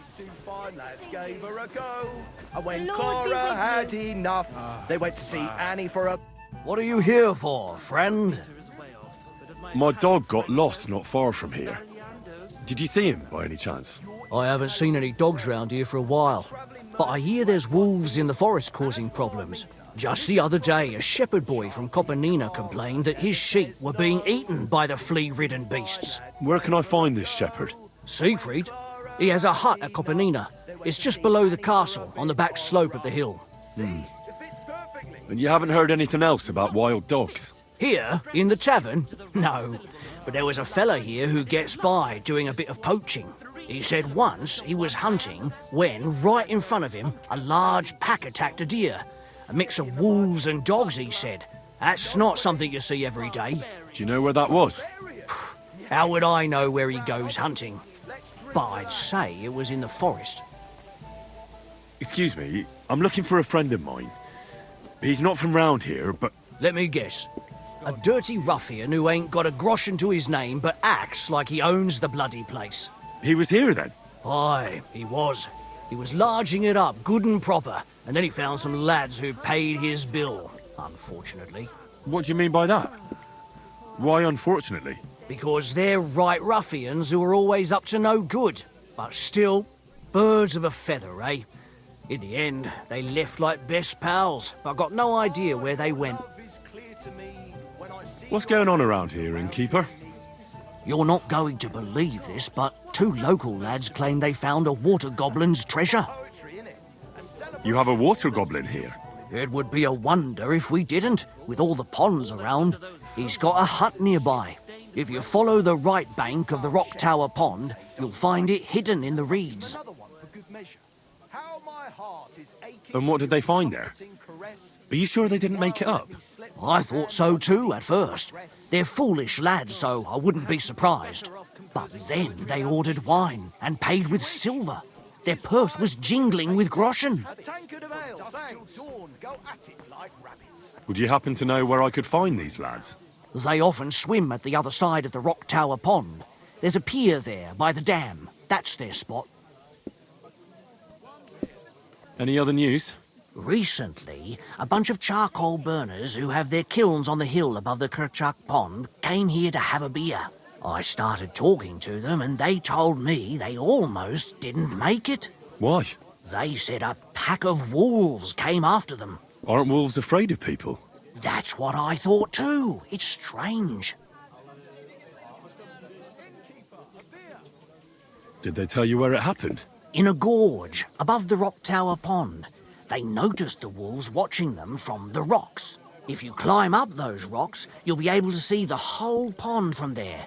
These two fine lads gave her a go. And when The Lord be Clara with had you. enough, they went to see Annie for a... What are you here for, friend? My dog got lost not far from here. Did you see him by any chance? I haven't seen any dogs round here for a while, but I hear there's wolves in the forest causing problems. Just the other day, a shepherd boy from Kopanina complained that his sheep were being eaten by the flea-ridden beasts. Where can I find this shepherd? Siegfried? He has a hut at Kopanina. It's just below the castle, on the back slope of the hill. And you haven't heard anything else about wild dogs? Here, in the tavern? No. But there was a fella here who gets by doing a bit of poaching. He said once he was hunting when, right in front of him, a large pack attacked a deer. A mix of wolves and dogs, he said. That's not something you see every day. Do you know where that was? How would I know where he goes hunting? But I'd say it was in the forest. Excuse me, I'm looking for a friend of mine. He's not from round here, but... Let me guess. A dirty ruffian who ain't got a groschen to his name but acts like he owns the bloody place. He was here then? Aye, he was. He was larging it up good and proper, and then he found some lads who paid his bill, unfortunately. What do you mean by that? Why unfortunately? Because they're right ruffians who are always up to no good. But still, birds of a feather, eh? In the end, they left like best pals, but I got no idea where they went. What's going on around here, innkeeper? You're not going to believe this, but 2 local lads claim they found a water goblin's treasure. You have a water goblin here? It would be a wonder if we didn't, with all the ponds around. He's got a hut nearby. If you follow the right bank of the Rock Tower Pond, you'll find it hidden in the reeds. And what did they find there? Are you sure they didn't make it up? I thought so too at first. They're foolish lads, so I wouldn't be surprised. But then they ordered wine and paid with silver. Their purse was jingling with groschen. Would you happen to know where I could find these lads? They often swim at the other side of the Rock Tower Pond. There's a pier there by the dam. That's their spot. Any other news? Recently, a bunch of charcoal burners who have their kilns on the hill above the Kerchak Pond came here to have a beer. I started talking to them and they told me they almost didn't make it. Why? They said a pack of wolves came after them. Aren't wolves afraid of people? That's what I thought too. It's strange. Did they tell you where it happened? In a gorge above the Rock Tower Pond. They noticed the wolves watching them from the rocks. If you climb up those rocks, you'll be able to see the whole pond from there.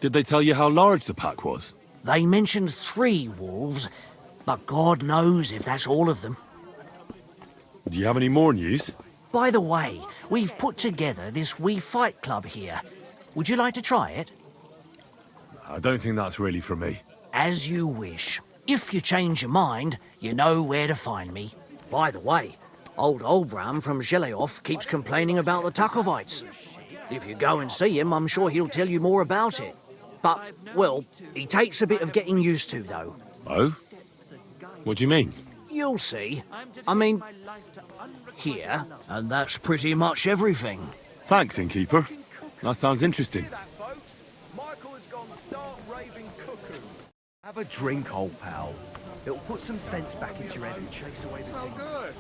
Did they tell you how large the pack was? They mentioned 3 wolves, but God knows if that's all of them. Do you have any more news? By the way, we've put together this wee fight club here. Would you like to try it? I don't think that's really for me. As you wish. If you change your mind, you know where to find me. By the way, old Olbram from Zheleov keeps complaining about the Takovites. If you go and see him, I'm sure he'll tell you more about it. But, well, he takes a bit of getting used to, though. Oh? What do you mean? You'll see. I mean, here, and that's pretty much everything. Thanks, innkeeper. That sounds interesting. Have a drink, old pal. It'll put some sense back into your head and chase away the demons.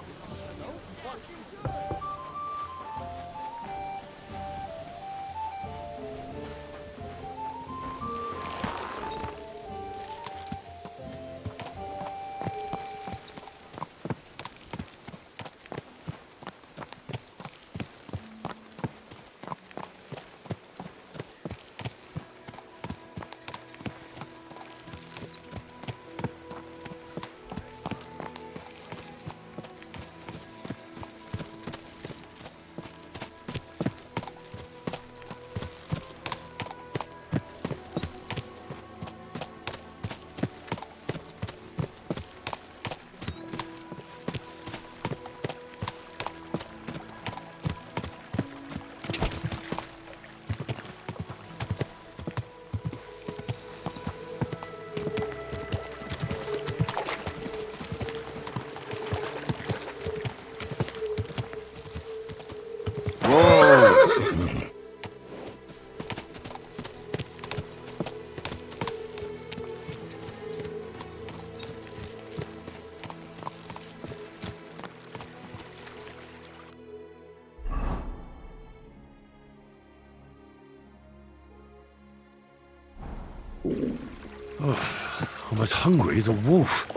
I'm as hungry as a wolf.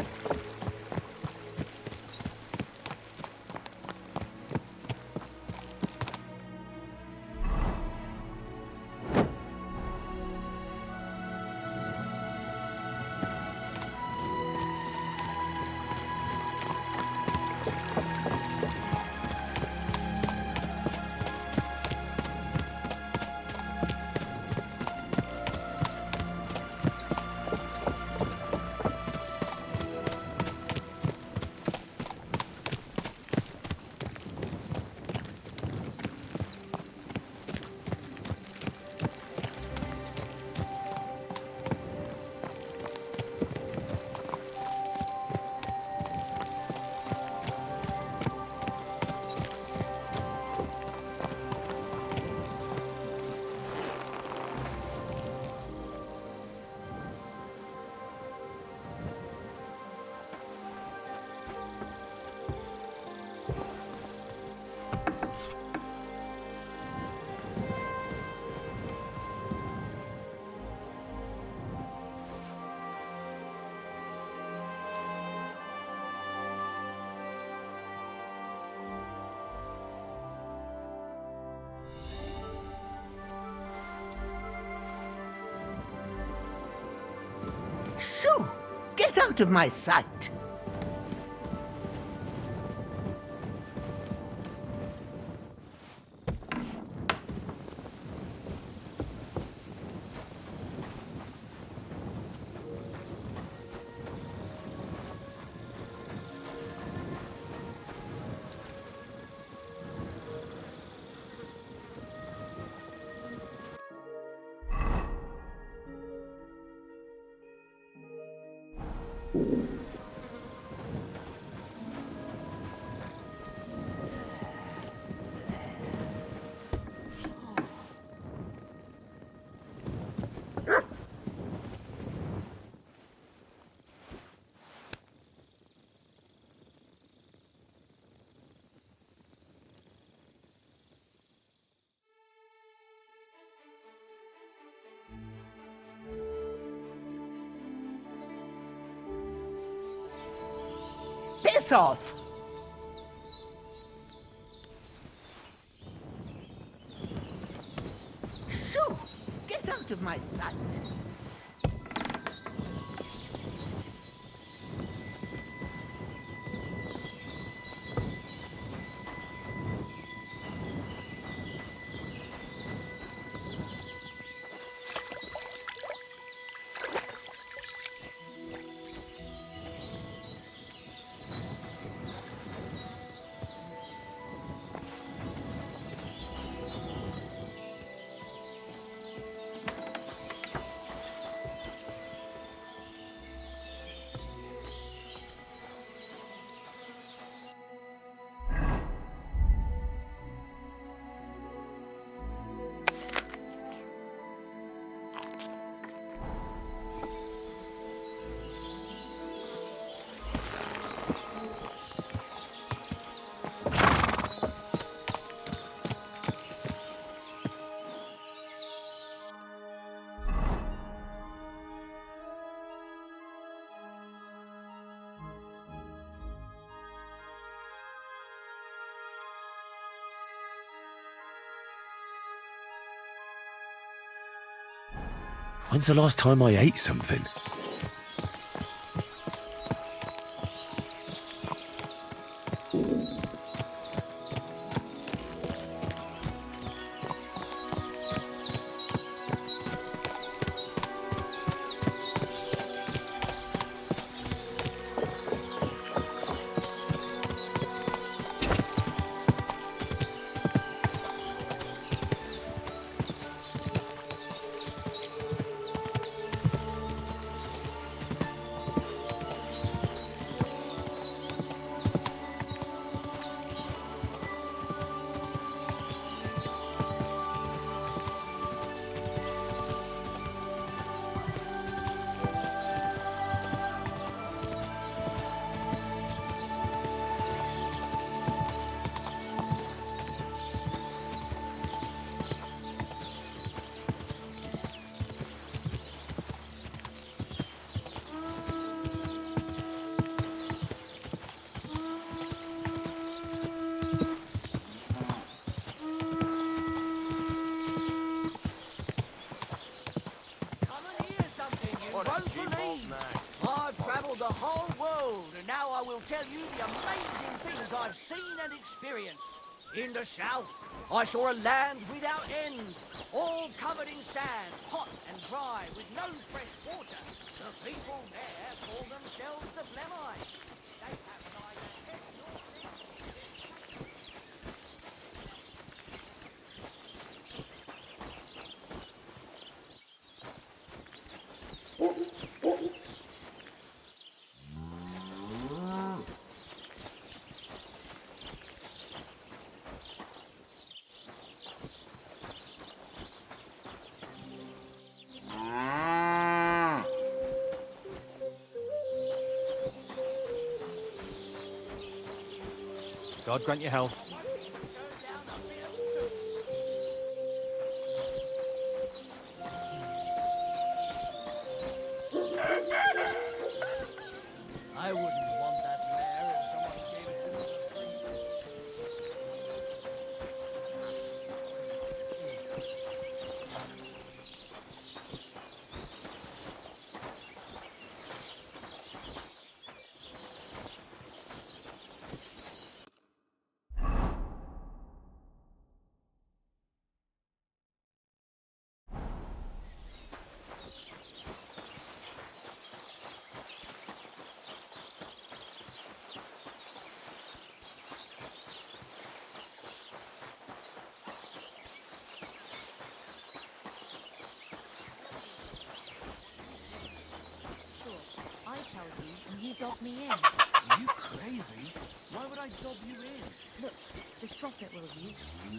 Shoo! Get out of my sight! Piss off! Shoo! Get out of my sight! When's the last time I ate something? the whole world, and now I will tell you the amazing things I've seen and experienced. In the south, I saw a land without end, all covered in sand, hot and dry, with no fresh water. The people there call themselves the Blemites. They have neither head nor God grant you health. I wouldn't want that mare if someone gave it to me for free. Sure, I tell you and you dob me in. Are you crazy? Why would I dob you in? Look, just drop it, will you?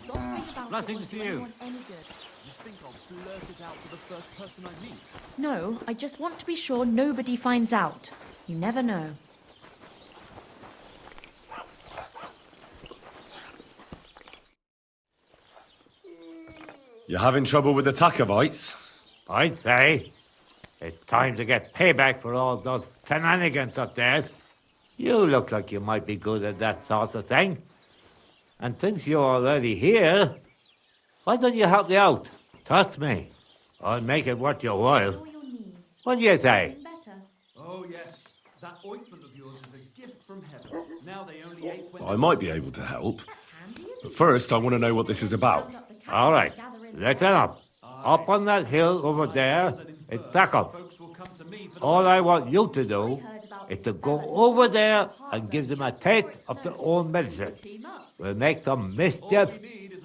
Gossiping about Blessings it won't to do you. anyone any good. You think I'll blurt it out to the first person I meet? No, I just want to be sure nobody finds out. You never know. You having trouble with the Takovites? I'd say it's time to get payback for all those shenanigans up there. You look like you might be good at that sort of thing. And since you're already here, why don't you help me out? Trust me, I'll make it worth your while. On your knees. What do you say? Better. Oh, yes. That ointment of yours is a gift from heaven. Now they only ache when I might be able to help. That's handy, isn't But it? first, I want to know what this is about. Round up the cattle All right, and gather in listen up. Up on that hill over there, it's Takov. folks will come to me for the All I want you to do is to go over there and give them a taste of their own medicine. team up. We'll make some mischief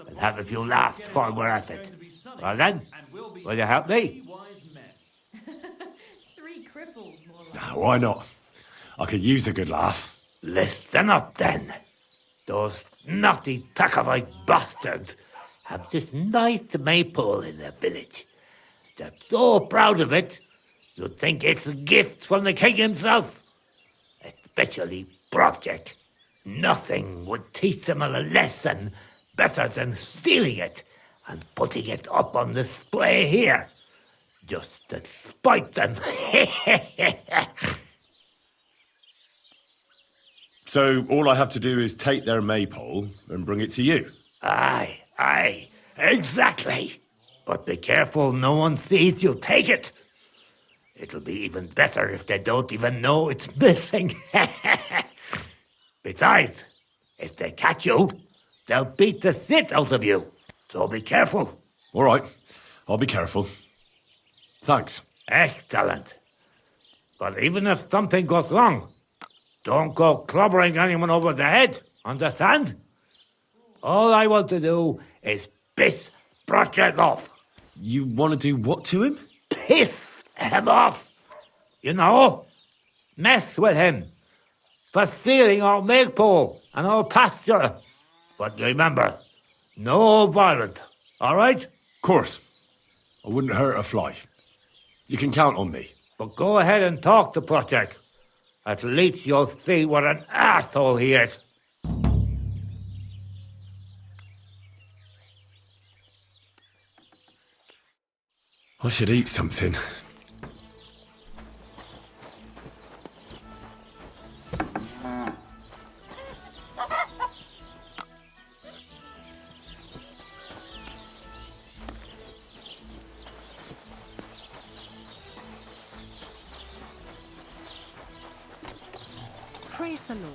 and have a few laughs while we're at it. Well then, will you help me? wise men. 3 cripples, more like. Ah, why not? I could use a good laugh. Listen up then. Those naughty Takovite bastards have this nice maypole in their village. They're so proud of it, you'd think it's a gift from the king himself. Especially Project. Nothing would teach them a lesson better than stealing it and putting it up on display here. Just to spite them. So all I have to do is take their maypole and bring it to you. Aye, exactly. But be careful no one sees you take it. It'll be even better if they don't even know it's missing. Besides, if they catch you, they'll beat the shit out of you. So be careful. All right, I'll be careful. Thanks. Excellent. But even if something goes wrong, don't go clobbering anyone over the head, understand? All I want to do is piss Project off. You want to do what to him? Piss him off. You know, mess with him for stealing our maypole and our pasture. But remember, no violence, all right? Of course. I wouldn't hurt a fly. You can count on me. But go ahead and talk to Project. At least you'll see what an asshole he is. I should eat something. Praise the Lord.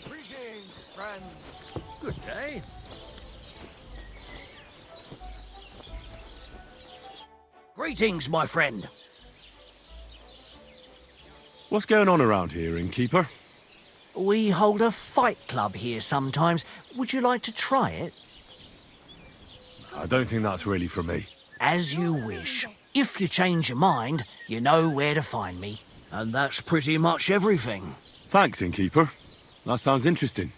Greetings, friends. Good day. Greetings, my friend. What's going on around here, innkeeper? We hold a fight club here sometimes. Would you like to try it? I don't think that's really for me. As you wish. If you change your mind, you know where to find me. And that's pretty much everything. Thanks, innkeeper. That sounds interesting.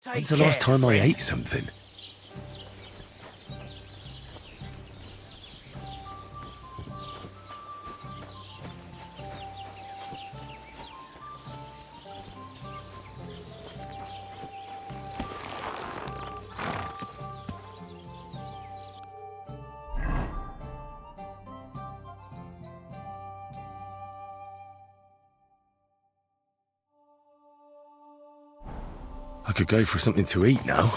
Take When's the last care, time I friend. ate something? I could go for something to eat now.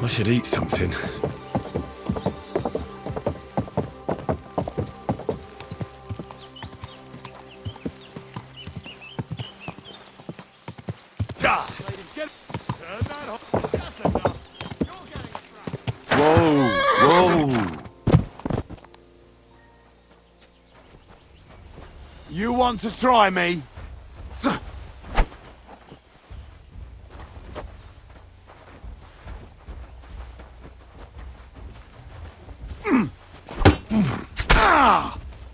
I should eat something. Whoa! Whoa! You want to try me?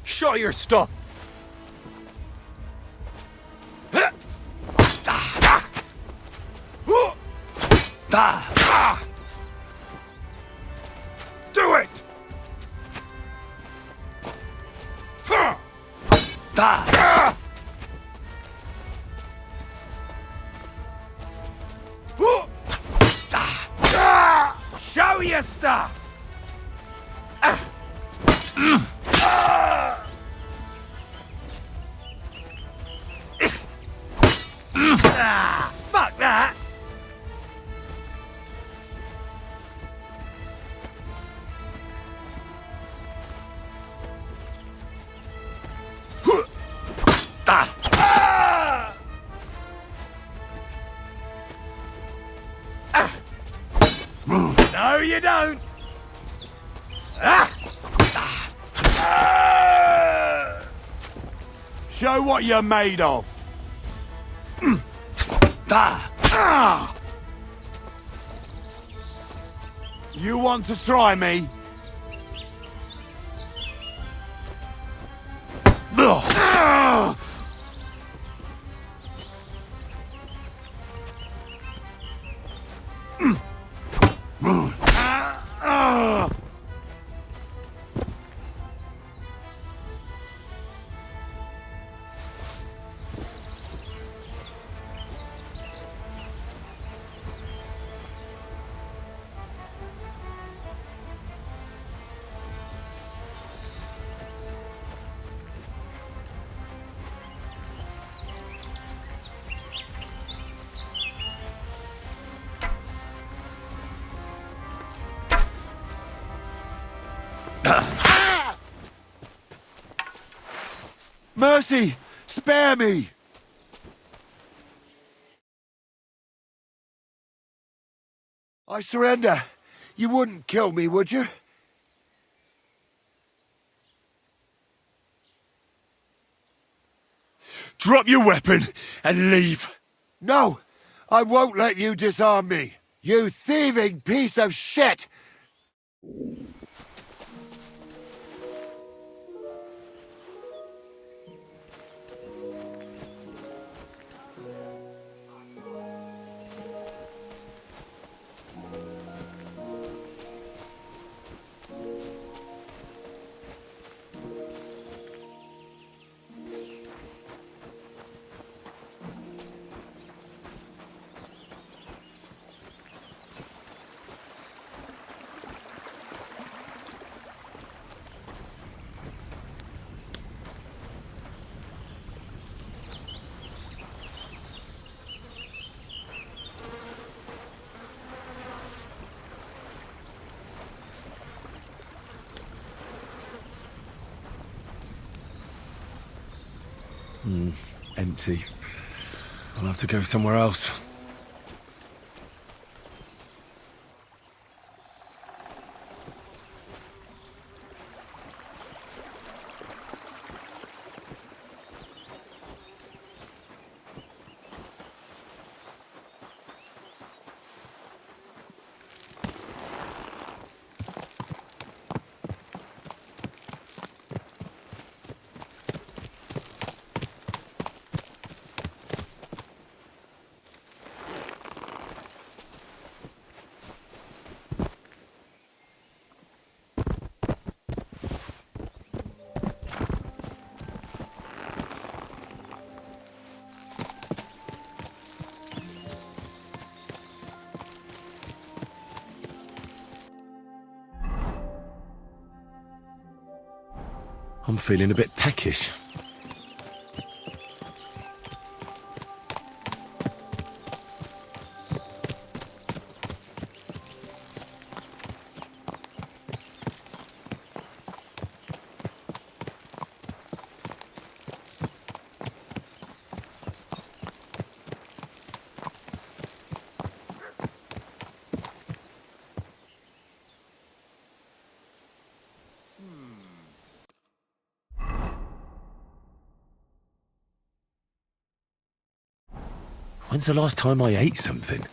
Show your stuff! Do it! Show your stuff! Fuck that! No, you don't! Show what you're made of! You want to try me? Mercy! Spare me! I surrender. You wouldn't kill me, would you? Drop your weapon and leave. No! I won't let you disarm me! You thieving piece of shit! Empty. I'll have to go somewhere else. I'm feeling a bit peckish. When's the last time I ate something?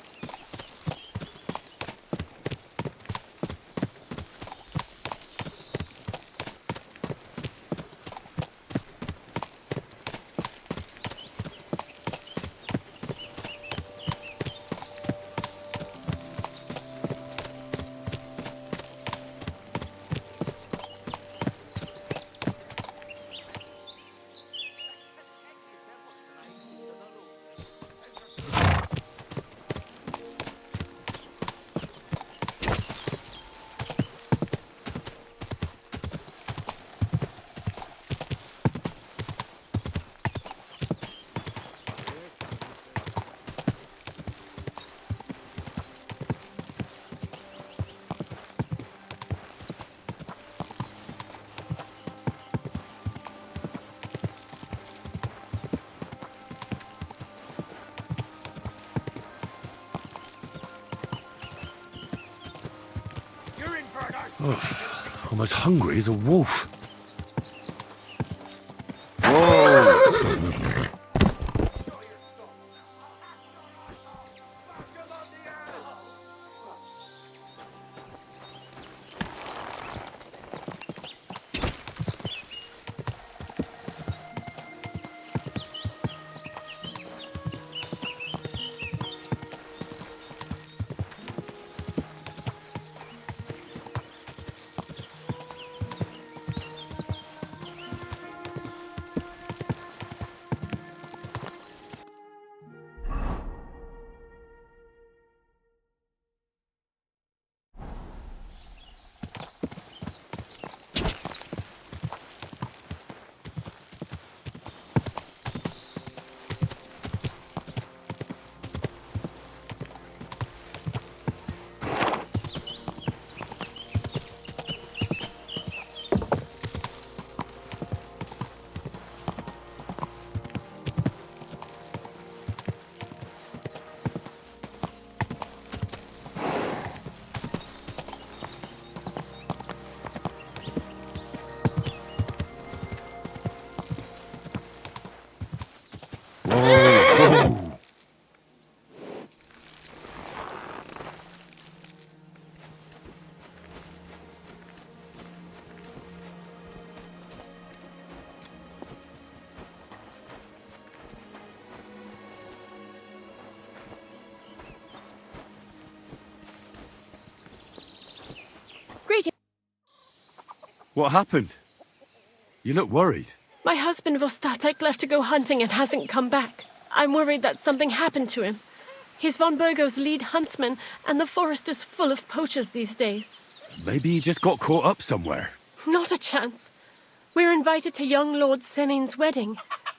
Oh, I'm as hungry as a wolf. What happened? You look worried. My husband Vostatek left to go hunting and hasn't come back. I'm worried that something happened to him. He's von Burgo's lead huntsman, and the forest is full of poachers these days. Maybe he just got caught up somewhere. Not a chance. We're invited to young Lord Semin's wedding.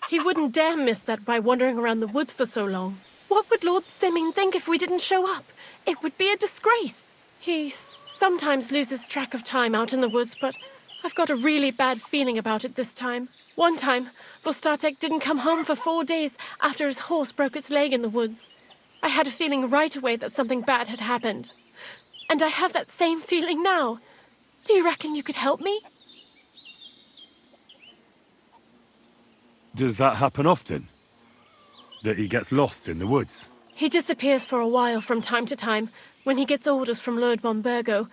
He wouldn't dare miss that by wandering around the woods for so long. What would Lord Semin think if we didn't show up? It would be a disgrace. He sometimes loses track of time out in the woods, but I've got a really bad feeling about it this time. One time, Vostatek didn't come home for 4 days after his horse broke its leg in the woods. I had a feeling right away that something bad had happened. And I have that same feeling now. Do you reckon you could help me? Does that happen often? That he gets lost in the woods? He disappears for a while from time to time when he gets orders from Lord von Burgo.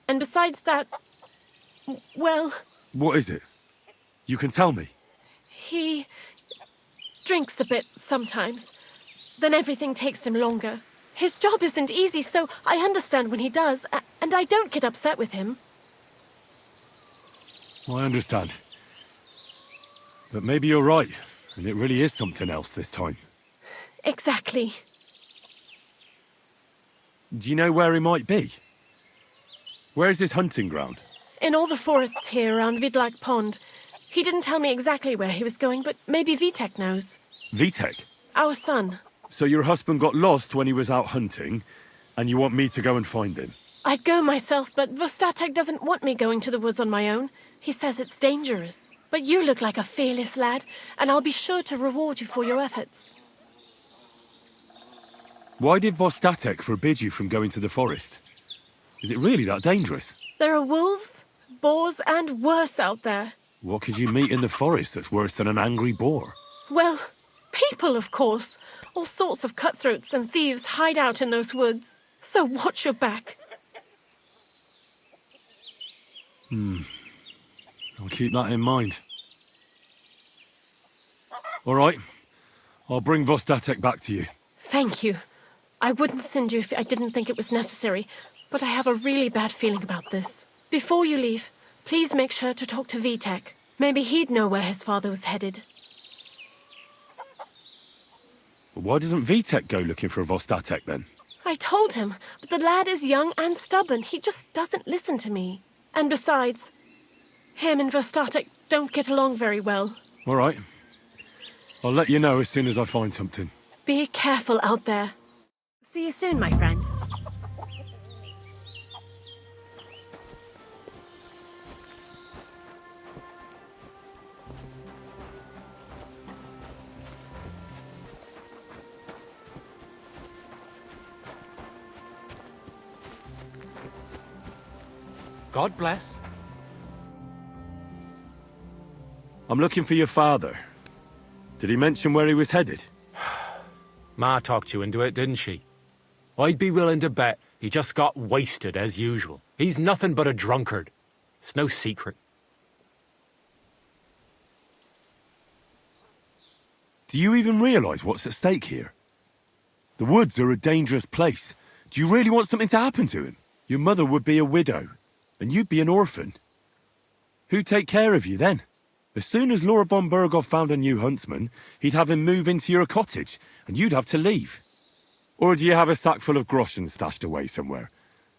And besides that, well... What is it? You can tell me. He drinks a bit sometimes. Then everything takes him longer. His job isn't easy, so I understand when he does, and I don't get upset with him. I understand. But maybe you're right, and it really is something else this time. Exactly. Do you know where he might be? Where's his hunting ground? In all the forests here around Vidlak Pond. He didn't tell me exactly where he was going, but maybe Vitek knows. Vitek? Our son. So your husband got lost when he was out hunting, and you want me to go and find him? I'd go myself, but Vostatek doesn't want me going to the woods on my own. He says it's dangerous. But you look like a fearless lad, and I'll be sure to reward you for your efforts. Why did Vostatek forbid you from going to the forest? Is it really that dangerous? There are wolves, boars, and worse out there. What could you meet in the forest that's worse than an angry boar? Well, people, of course. All sorts of cutthroats and thieves hide out in those woods. So watch your back. I'll keep that in mind. All right. I'll bring Vostatek back to you. Thank you. I wouldn't send you if I didn't think it was necessary, but I have a really bad feeling about this. Before you leave, please make sure to talk to Vitek. Maybe he'd know where his father was headed. Why doesn't Vitek go looking for Vostatek then? I told him, but the lad is young and stubborn. He just doesn't listen to me. And besides, him and Vostatek don't get along very well. All right. I'll let you know as soon as I find something. Be careful out there. See you soon, my friend. God bless. I'm looking for your father. Did he mention where he was headed? Ma talked you into it, didn't she? I'd be willing to bet he just got wasted as usual. He's nothing but a drunkard. It's no secret. Do you even realise what's at stake here? The woods are a dangerous place. Do you really want something to happen to him? Your mother would be a widow, and you'd be an orphan. Who'd take care of you then? As soon as Lord von Burgov found a new huntsman, he'd have him move into your cottage, and you'd have to leave. Or do you have a sack full of groschen stashed away somewhere,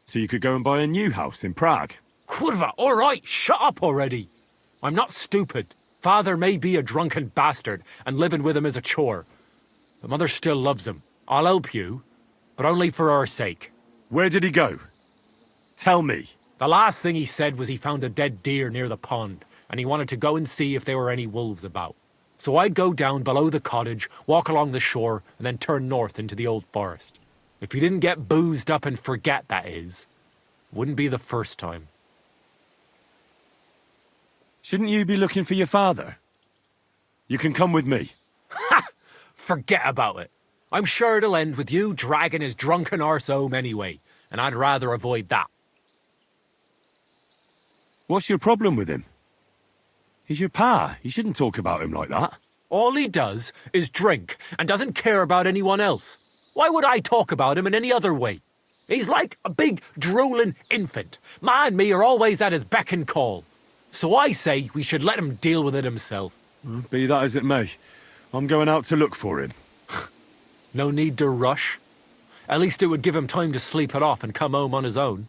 so you could go and buy a new house in Prague? Kurva, all right, shut up already. I'm not stupid. Father may be a drunken bastard, and living with him is a chore. But Mother still loves him. I'll help you, but only for our sake. Where did he go? Tell me. The last thing he said was he found a dead deer near the pond, and he wanted to go and see if there were any wolves about. So I'd go down below the cottage, walk along the shore, and then turn north into the old forest. If he didn't get boozed up and forget, that is. Wouldn't be the first time. Shouldn't you be looking for your father? You can come with me. Ha! Forget about it. I'm sure it'll end with you dragging his drunken arse home anyway, and I'd rather avoid that. What's your problem with him? He's your pa. You shouldn't talk about him like that. All he does is drink and doesn't care about anyone else. Why would I talk about him in any other way? He's like a big, drooling infant. Ma and me are always at his beck and call. So I say we should let him deal with it himself. Be that as it may, I'm going out to look for him. No need to rush. At least it would give him time to sleep it off and come home on his own.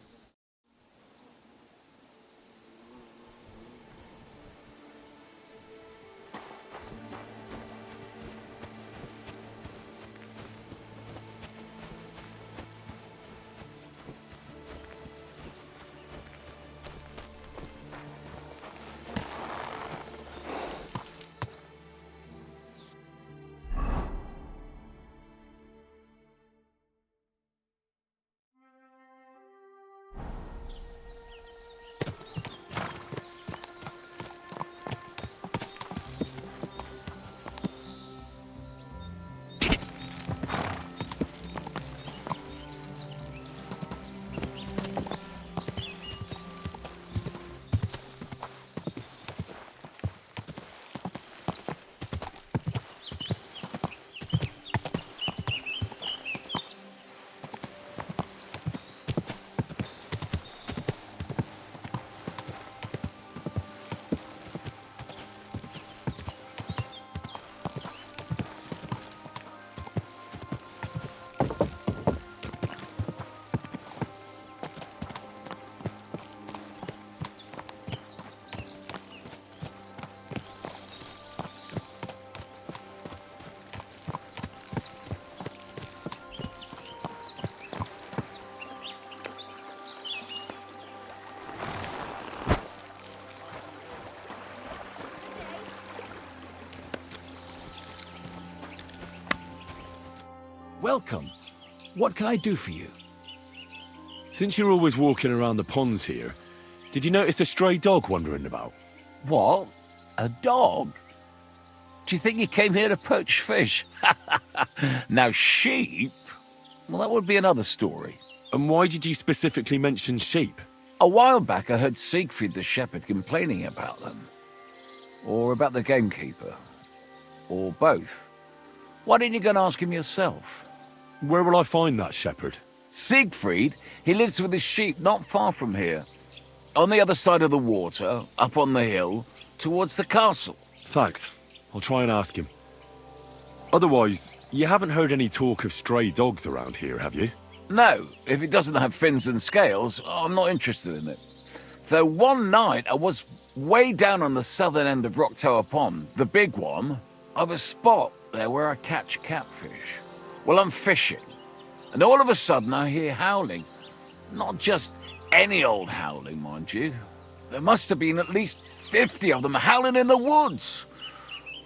Welcome. What can I do for you? Since you're always walking around the ponds here, did you notice a stray dog wandering about? What? A dog? Do you think he came here to poach fish? Now, sheep? Well, that would be another story. And why did you specifically mention sheep? A while back, I heard Siegfried the shepherd complaining about them. Or about the gamekeeper. Or both. Why didn't you go and ask him yourself? Where will I find that shepherd? Siegfried? He lives with his sheep not far from here. On the other side of the water, up on the hill, towards the castle. Thanks. I'll try and ask him. Otherwise, you haven't heard any talk of stray dogs around here, have you? No, if it doesn't have fins and scales, I'm not interested in it. Though one night I was way down on the southern end of Rock Tower Pond, the big one, I've a spot there where I catch catfish. Well, I'm fishing, and all of a sudden I hear howling. Not just any old howling, mind you. There must have been at least 50 of them howling in the woods.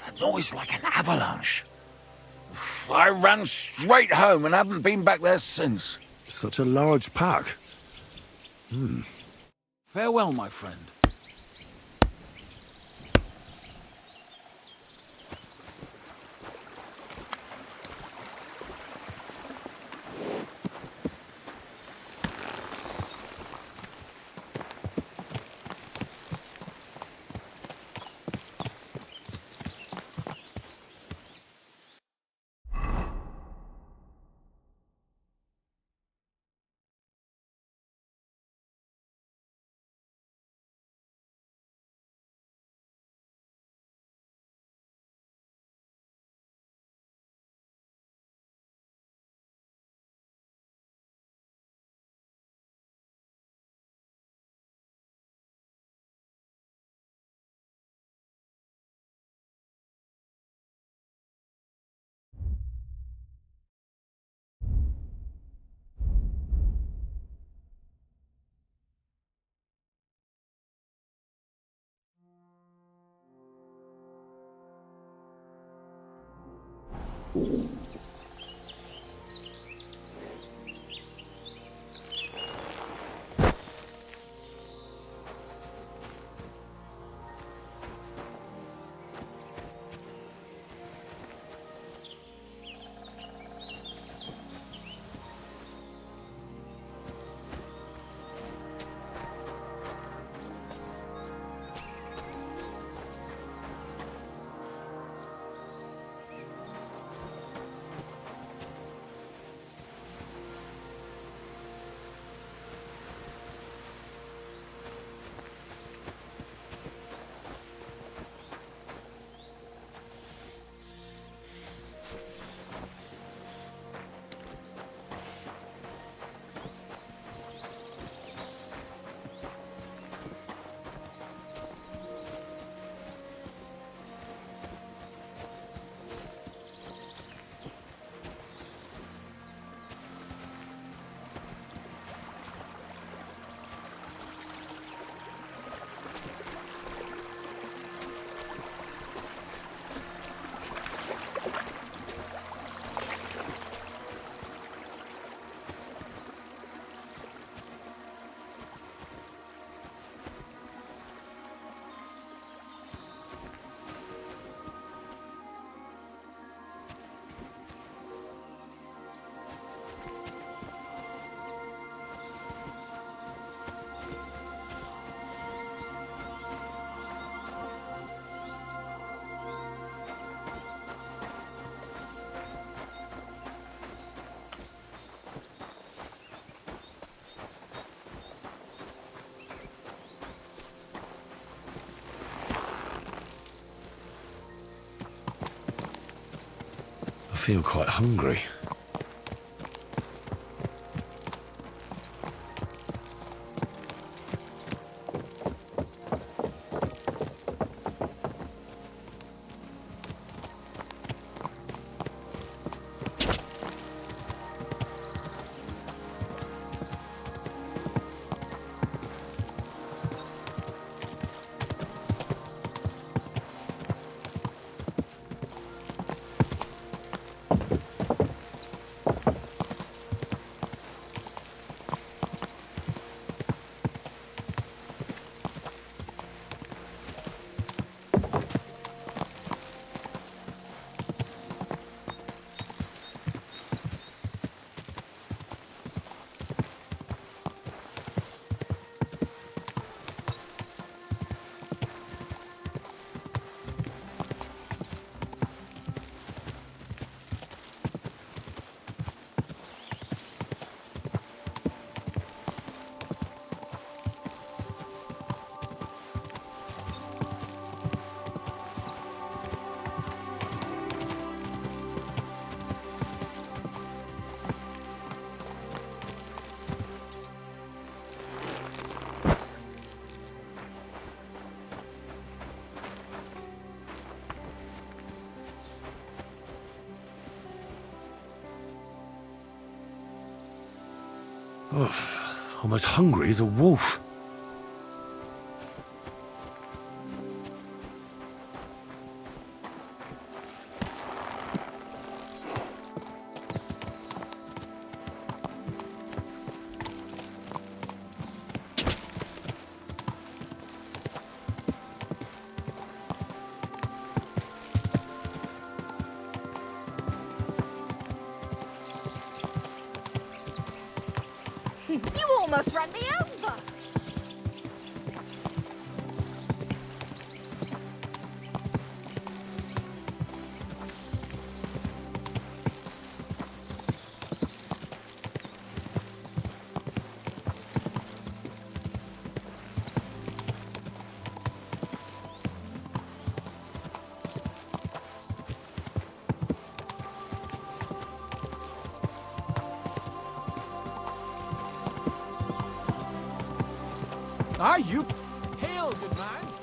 A noise like an avalanche. I ran straight home and haven't been back there since. Such a large pack. Farewell, my friend. feel quite hungry. I'm as hungry as a wolf. You almost ran me over! Are you? Hail, good man.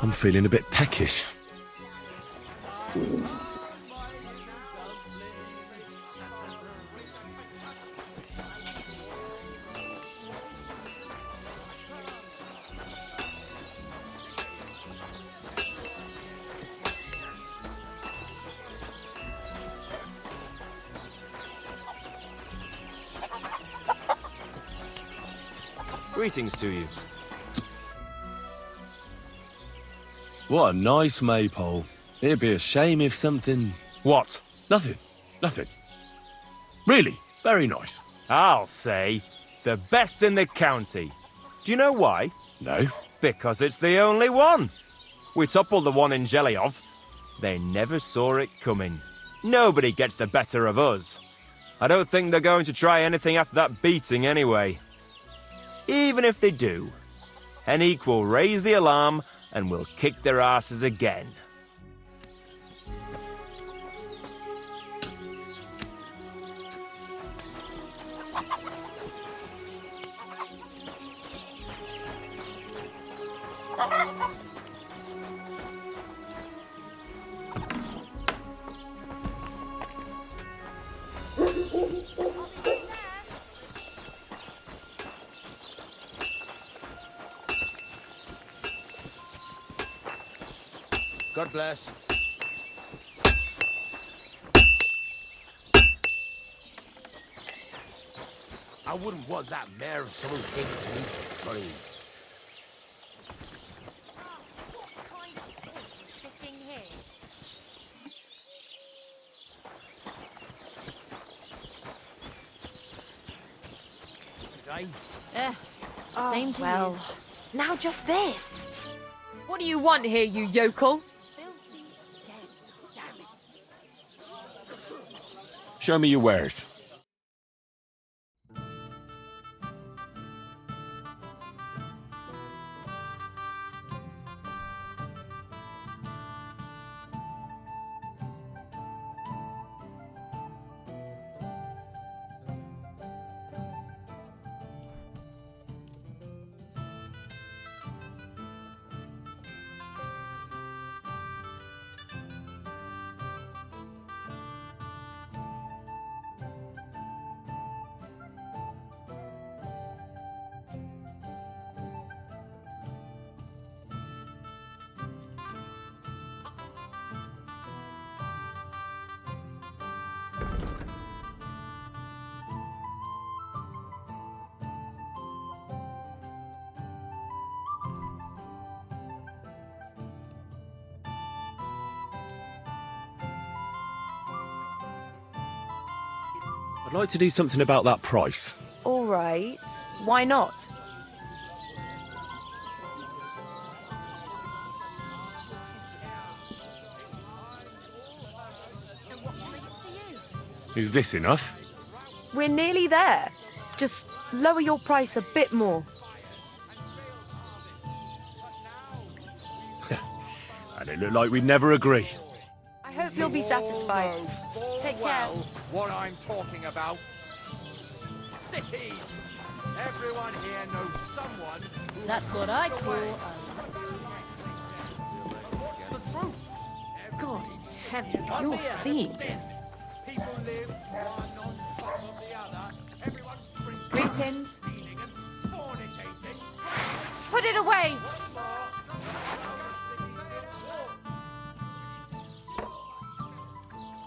I'm feeling a bit peckish. Greetings to you. What a nice maypole. It'd be a shame if something... What? Nothing. Nothing. Really, very nice. I'll say, the best in the county. Do you know why? No. Because it's the only one. We toppled the one in Zhelyov. They never saw it coming. Nobody gets the better of us. I don't think they're going to try anything after that beating anyway. Even if they do, Henrik will raise the alarm and we'll kick their asses again. God bless. I wouldn't want that mare of someone came to me, buddy. Same to well, now just this. What do you want here, you yokel? Show me your wares. I'd like to do something about that price. All right. Why not? Is this enough? We're nearly there. Just lower your price a bit more. And it looked like we'd never agree. I hope you'll be satisfied. Take care. What I'm talking about. Cities. Everyone here knows someone. That's what I call God in heaven, you're seeing this. People live one on top of the other. Everyone drinking, Greetings. stealing, and fornicating. Put it away!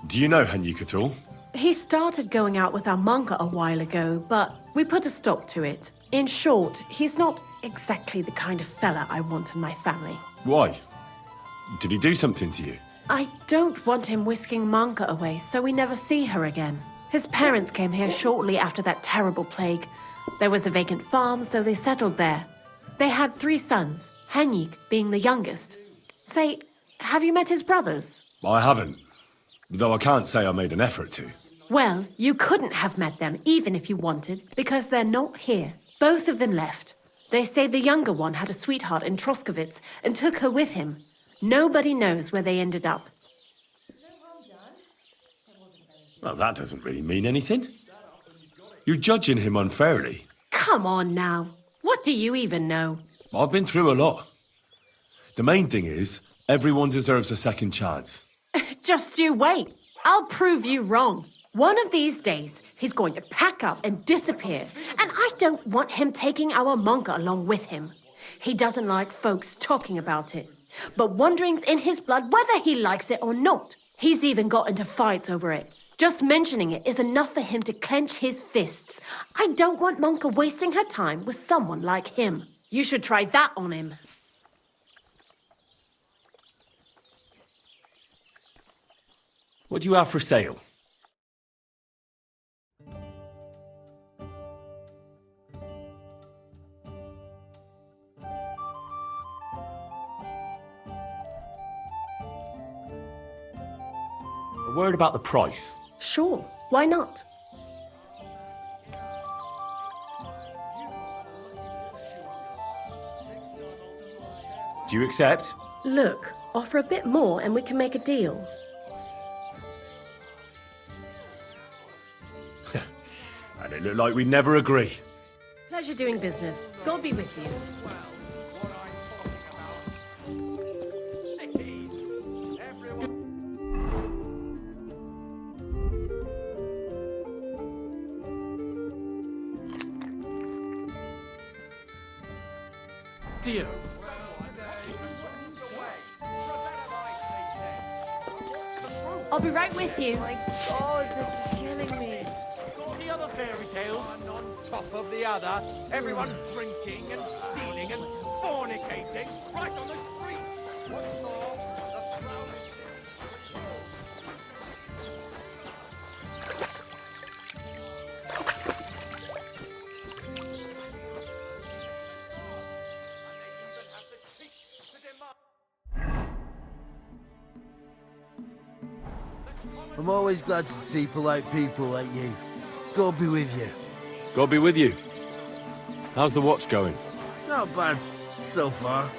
Do you know Henrik at all? He started going out with our monk a while ago, but we put a stop to it. In short, he's not exactly the kind of fella I want in my family. Why? Did he do something to you? I don't want him whisking Manka away so we never see her again. His parents came here shortly after that terrible plague. There was a vacant farm, so they settled there. They had 3 sons, Henrik being the youngest. Say, have you met his brothers? I haven't. Though I can't say I made an effort to. Well, you couldn't have met them even if you wanted, because they're not here. Both of them left. They say the younger one had a sweetheart in Troskowitz and took her with him. Nobody knows where they ended up. Well, that doesn't really mean anything. You're judging him unfairly. Come on now. What do you even know? I've been through a lot. The main thing is, everyone deserves a second chance. Just you wait. I'll prove you wrong. One of these days, he's going to pack up and disappear. And I don't want him taking our monk along with him. He doesn't like folks talking about it. But wandering's in his blood whether he likes it or not. He's even got into fights over it. Just mentioning it is enough for him to clench his fists. I don't want Monka wasting her time with someone like him. You should try that on him. What do you have for sale? A word about the price. Sure, why not? Do you accept? Look, offer a bit more and we can make a deal. And it looked like we'd never agree. Pleasure doing business. God be with you. Dear. I'll be right with you. My God, this is killing me. The other fairy tales, one on top of the other. Everyone drinking and stealing and fornicating right on the street. What's more, the crowd is... I'm always glad to see polite people like you. God be with you. God be with you. How's the watch going? Not bad, so far.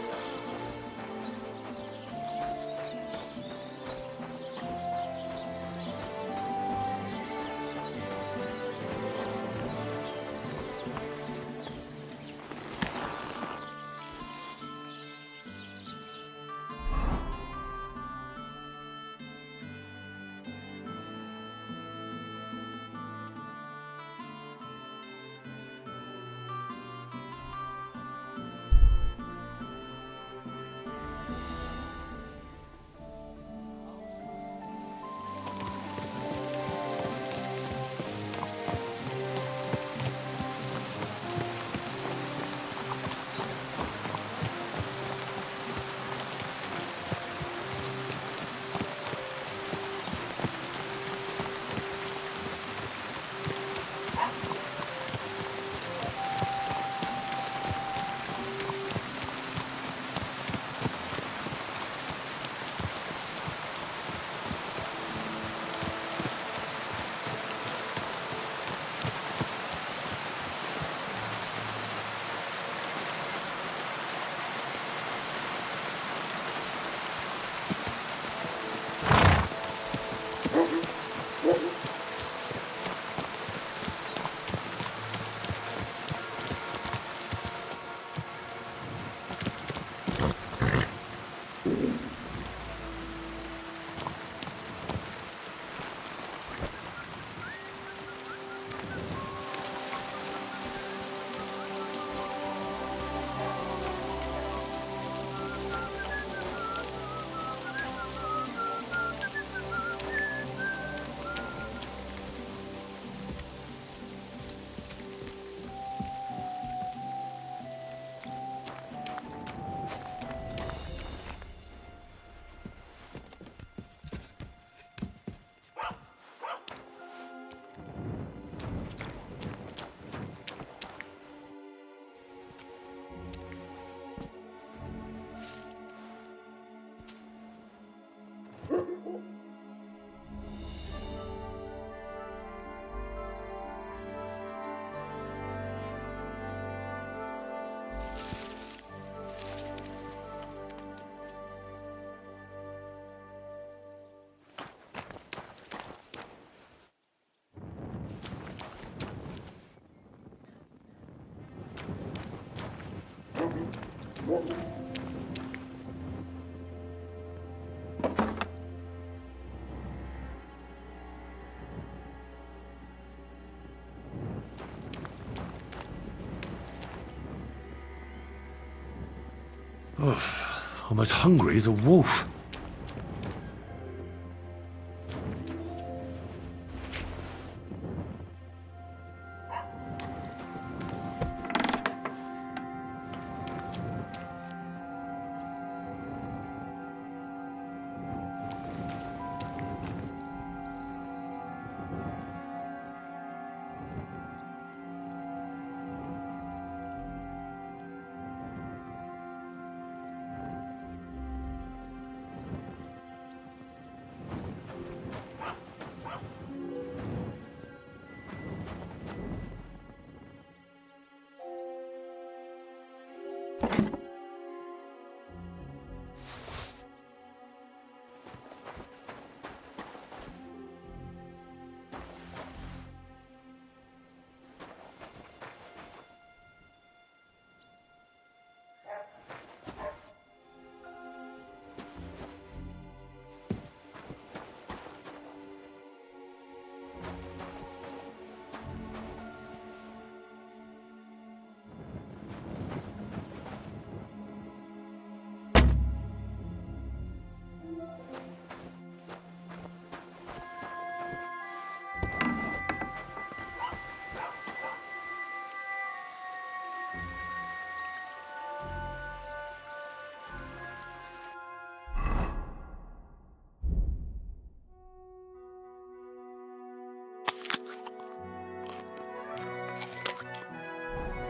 I'm as hungry as a wolf.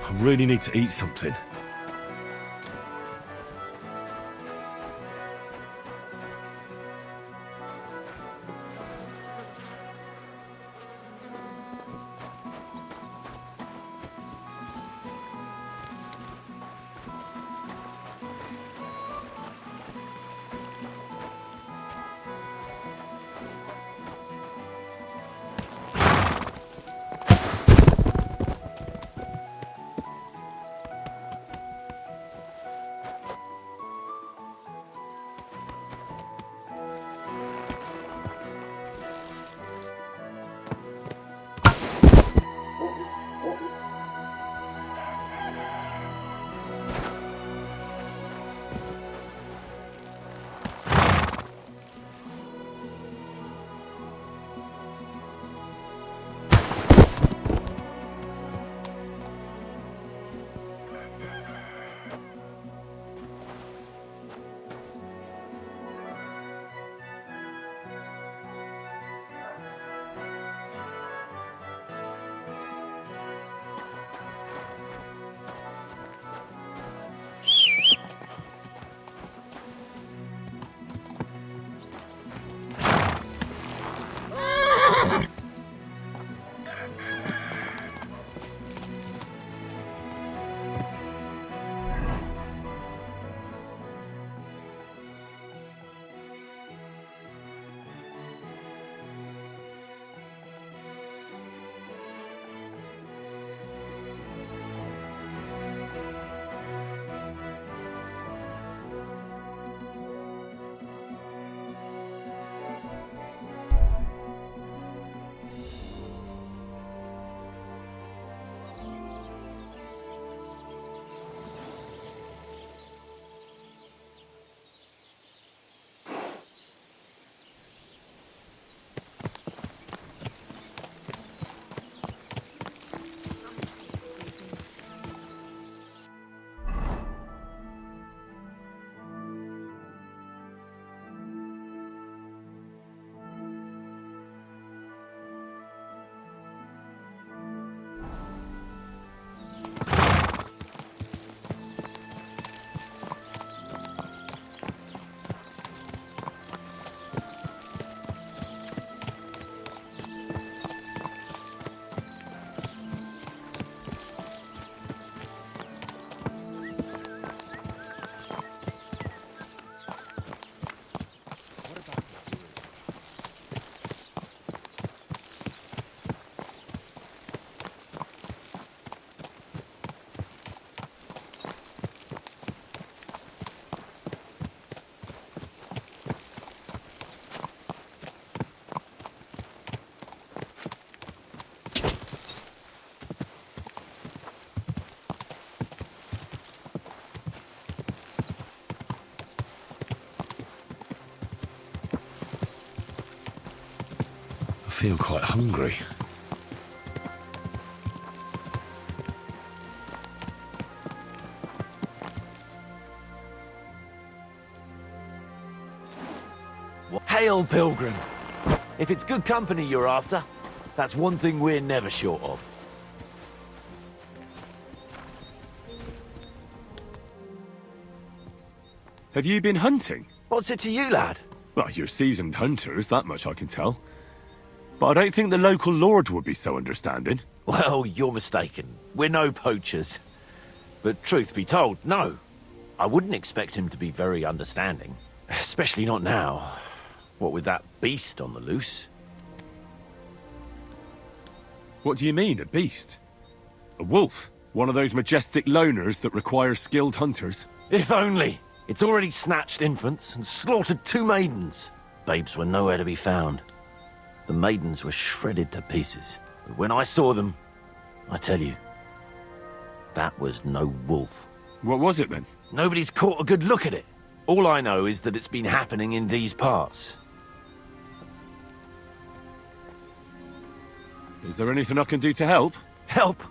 I really need to eat something. feel quite hungry. Hail, Pilgrim! If it's good company you're after, that's one thing we're never short of. Have you been hunting? What's it to you, lad? Well, you're seasoned hunters, that much I can tell. But I don't think the local lord would be so understanding. Well, you're mistaken. We're no poachers. But truth be told, no. I wouldn't expect him to be very understanding. Especially not now. What with that beast on the loose? What do you mean, a beast? A wolf? One of those majestic loners that require skilled hunters? If only! It's already snatched infants and slaughtered 2 maidens. Babes were nowhere to be found. The maidens were shredded to pieces. But when I saw them, I tell you, that was no wolf. What was it then? Nobody's caught a good look at it. All I know is that it's been happening in these parts. Is there anything I can do to help? Help?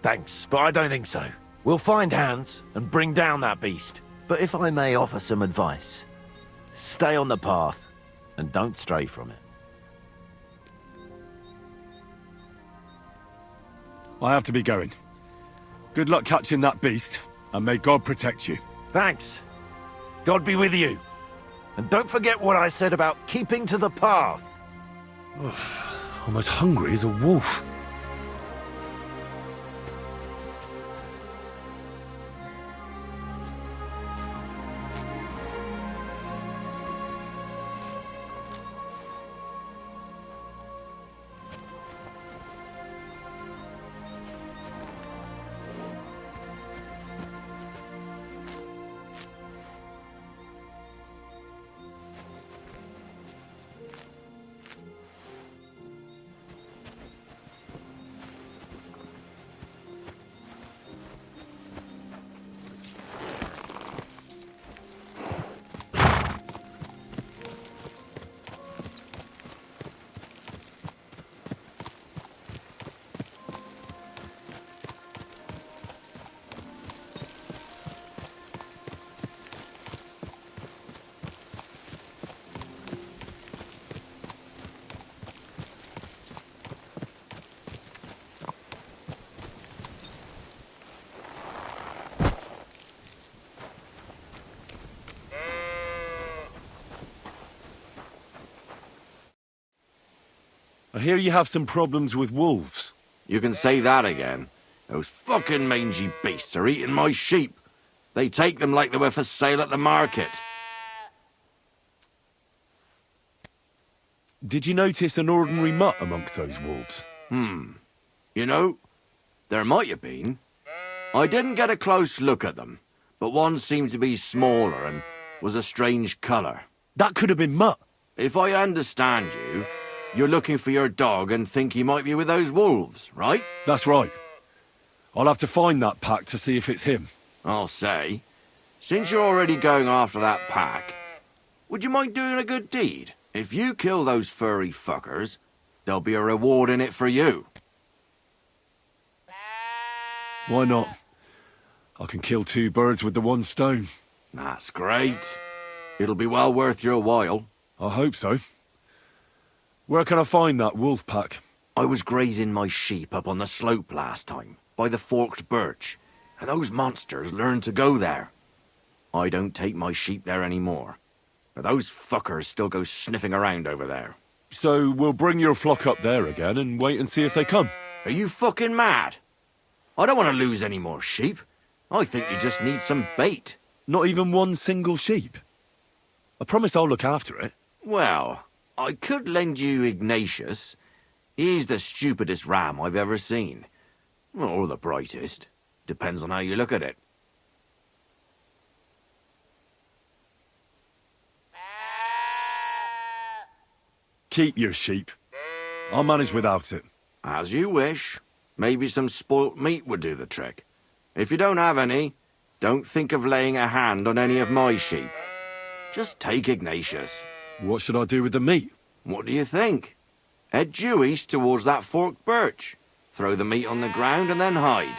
Thanks, but I don't think so. We'll find Hans and bring down that beast. But if I may offer some advice, stay on the path and don't stray from it. I have to be going. Good luck catching that beast, and may God protect you. Thanks. God be with you. And don't forget what I said about keeping to the path. I'm as hungry as a wolf. I hear you have some problems with wolves. You can say that again. Those fucking mangy beasts are eating my sheep. They take them like they were for sale at the market. Did you notice an ordinary mutt amongst those wolves? You know, there might have been. I didn't get a close look at them, but one seemed to be smaller and was a strange colour. That could have been Mutt. If I understand you, you're looking for your dog and think he might be with those wolves, right? That's right. I'll have to find that pack to see if it's him. I'll say, since you're already going after that pack, would you mind doing a good deed? If you kill those furry fuckers, there'll be a reward in it for you. Why not? I can kill 2 birds with the 1 stone. That's great. It'll be well worth your while. I hope so. Where can I find that wolf pack? I was grazing my sheep up on the slope last time, by the forked birch, and those monsters learned to go there. I don't take my sheep there anymore, but those fuckers still go sniffing around over there. So we'll bring your flock up there again and wait and see if they come. Are you fucking mad? I don't want to lose any more sheep. I think you just need some bait. Not even 1 single sheep? I promise I'll look after it. Well, I could lend you Ignatius. He's the stupidest ram I've ever seen. Or the brightest. Depends on how you look at it. Keep your sheep. I'll manage without it. As you wish. Maybe some spoilt meat would do the trick. If you don't have any, don't think of laying a hand on any of my sheep. Just take Ignatius. What should I do with the meat? What do you think? Head due east towards that forked birch. Throw the meat on the ground and then hide.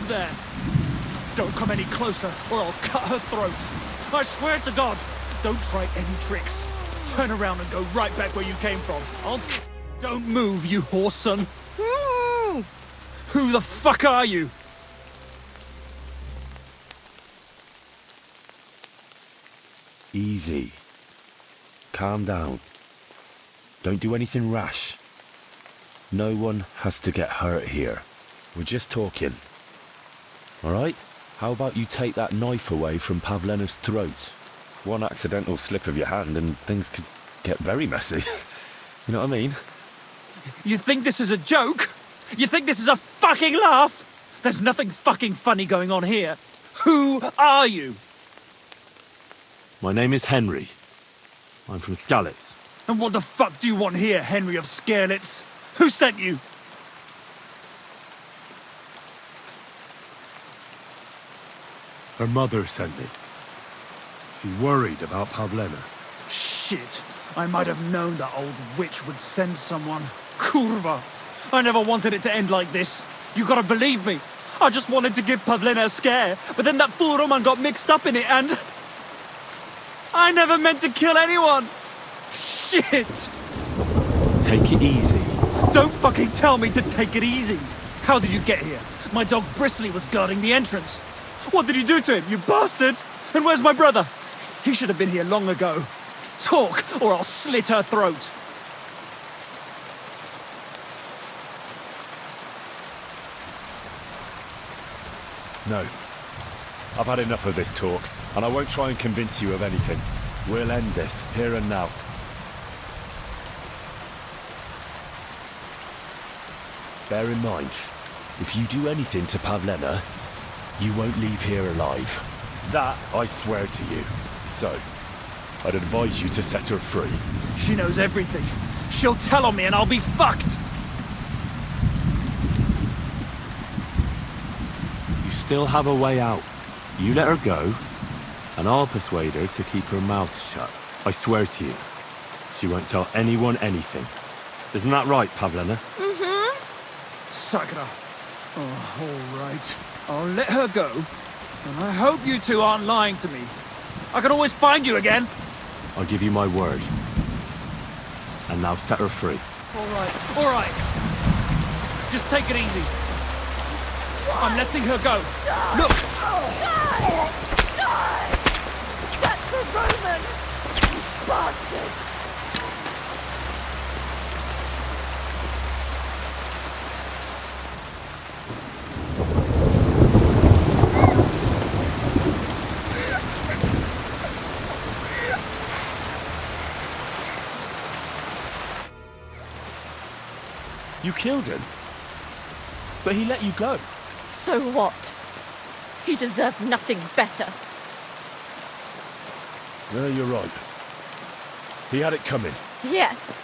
There. Don't come any closer or I'll cut her throat. I swear to God, don't try any tricks. Turn around and go right back where you came from. Don't move, you horse son. Who the fuck are you? Easy. Calm down. Don't do anything rash. No one has to get hurt here. We're just talking. Alright? How about you take that knife away from Pavlena's throat? One accidental slip of your hand and things could get very messy. You know what I mean? You think this is a joke? You think this is a fucking laugh? There's nothing fucking funny going on here. Who are you? My name is Henry. I'm from Skalitz. And what the fuck do you want here, Henry of Skalitz? Who sent you? Her mother sent me. She worried about Pavlena. Shit. I might have known that old witch would send someone. Kurva. I never wanted it to end like this. You gotta believe me. I just wanted to give Pavlena a scare, but then that fool Roman got mixed up in it and... I never meant to kill anyone. Shit. Take it easy. Don't fucking tell me to take it easy. How did you get here? My dog Bristly was guarding the entrance. What did you do to him, you bastard? And where's my brother? He should have been here long ago. Talk, or I'll slit her throat. No. I've had enough of this talk, and I won't try and convince you of anything. We'll end this, here and now. Bear in mind, if you do anything to Pavlena, you won't leave here alive. That I swear to you. So, I'd advise you to set her free. She knows everything. She'll tell on me and I'll be fucked. still have a way out. You let her go, and I'll persuade her to keep her mouth shut. I swear to you, she won't tell anyone anything. Isn't that right, Pavlena? Mm-hmm. Sakura. Oh, all right. I'll let her go. And I hope you two aren't lying to me. I can always find you again. I'll give you my word. And now set her free. All right. Just take it easy. I'm letting her go. Look! That's the Roman! Bastard! You killed him? But he let you go. So what? He deserved nothing better. No, you're right. He had it coming. Yes,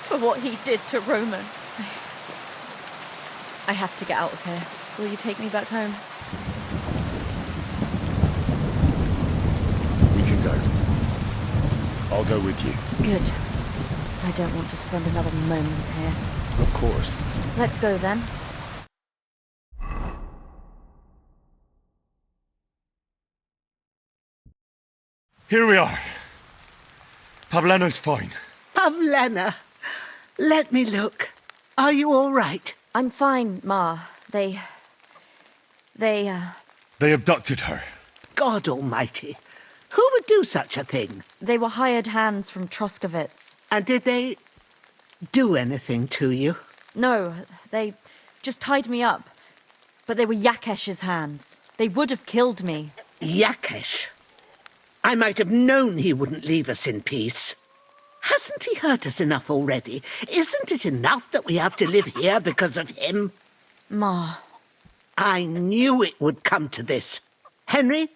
for what he did to Roman. I have to get out of here. Will you take me back home? We can go. I'll go with you. Good. I don't want to spend another moment here. Of course. Let's go then. Here we are. Pavlena's fine. Pavlena, let me look. Are you all right? I'm fine, Ma. They They abducted her. God almighty. Who would do such a thing? They were hired hands from Troskowitz. And did they do anything to you? No, they just tied me up. But they were Yakesh's hands. They would have killed me. Yakesh? I might have known he wouldn't leave us in peace. Hasn't he hurt us enough already? Isn't it enough that we have to live here because of him? Ma. I knew it would come to this. Henry,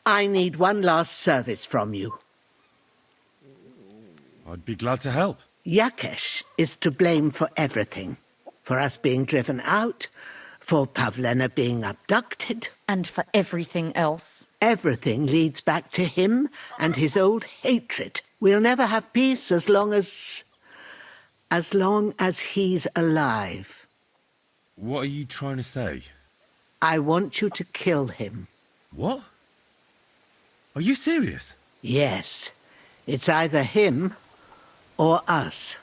I need one last service from you. I'd be glad to help. Yakesh is to blame for everything. For us being driven out, for Pavlena being abducted. And for everything else. Everything leads back to him and his old hatred. We'll never have peace as long as he's alive. What are you trying to say? I want you to kill him. What? Are you serious? Yes. It's either him or us.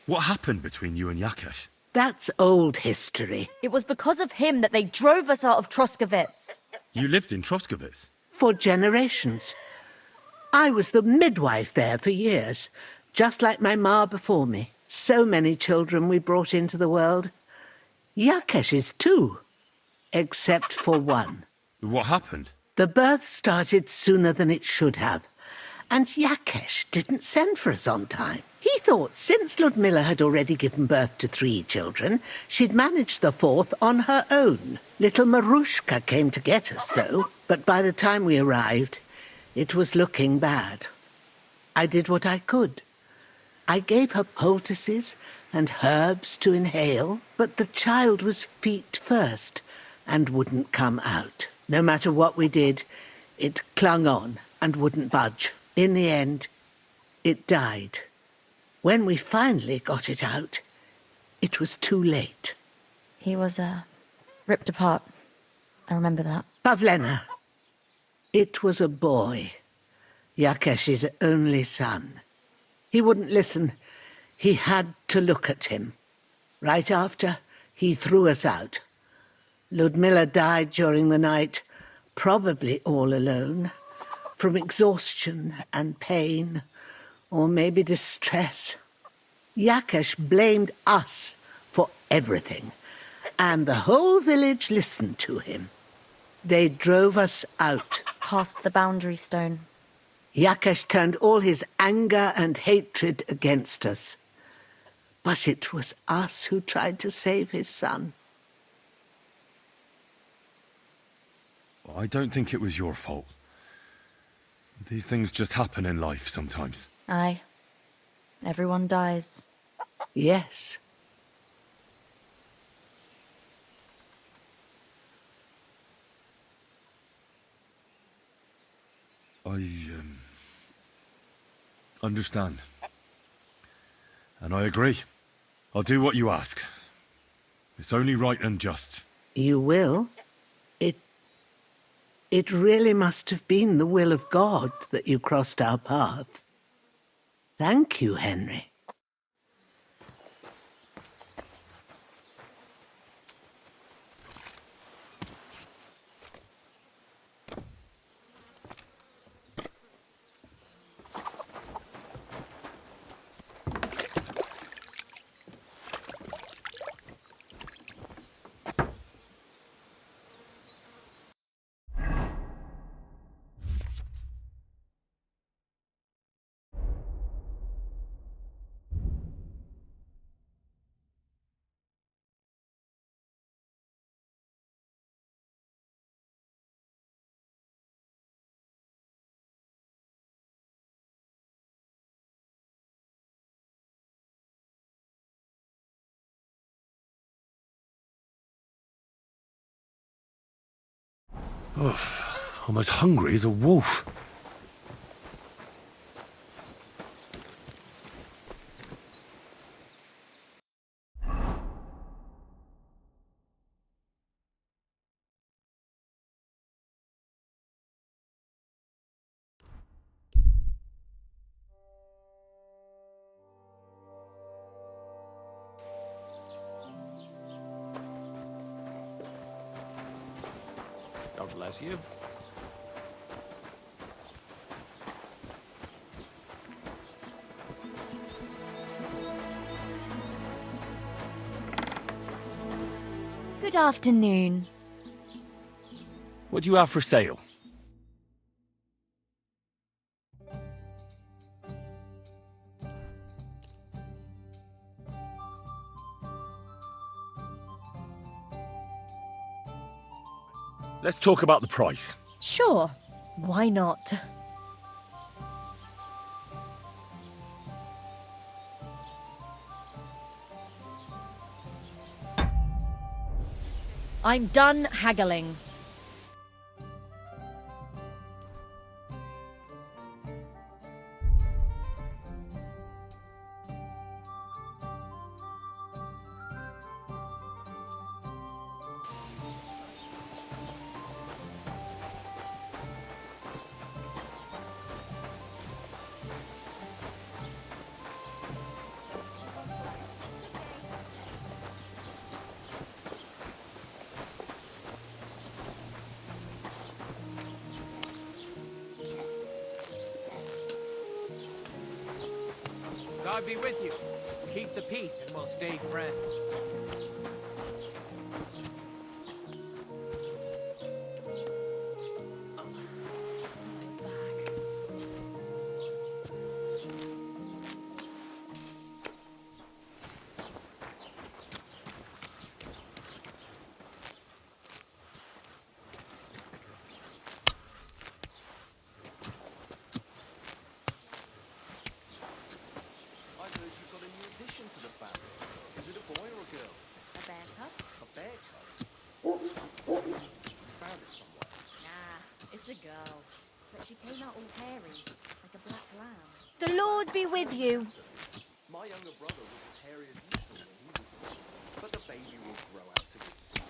What happened between you and Yakesh? That's old history. It was because of him that they drove us out of Troskowitz. You lived in Troskowitz? For generations. I was the midwife there for years, just like my ma before me. So many children we brought into the world. Yakesh's too, except for one. What happened? The birth started sooner than it should have, and Yakesh didn't send for us on time. He thought since Ludmilla had already given birth to 3 children, she'd managed the 4th on her own. Little Marushka came to get us, though, but by the time we arrived, it was looking bad. I did what I could. I gave her poultices and herbs to inhale, but the child was feet first and wouldn't come out. No matter what we did, it clung on and wouldn't budge. In the end, it died. When we finally got it out, it was too late. He was, ripped apart. I remember that. Pavlena. It was a boy. Yakesh's only son. He wouldn't listen. He had to look at him. Right after, he threw us out. Ludmilla died during the night, probably all alone, from exhaustion and pain, or maybe distress. Yakesh blamed us for everything, and the whole village listened to him. They drove us out. Past the boundary stone. Yakesh turned all his anger and hatred against us. But it was us who tried to save his son. I don't think it was your fault. These things just happen in life sometimes. Aye. Everyone dies. Yes, I understand. And I agree. I'll do what you ask. It's only right and just. You will? It really must have been the will of God that you crossed our path. Thank you, Henry. I'm as hungry as a wolf. God bless you. Good afternoon. What do you have for sale? Let's talk about the price. Sure, why not? I'm done haggling. God be with you. Keep the peace and we'll stay friends. The Lord be with you. My younger brother was as hairy as you saw when he was born, but the baby will grow out of its skin.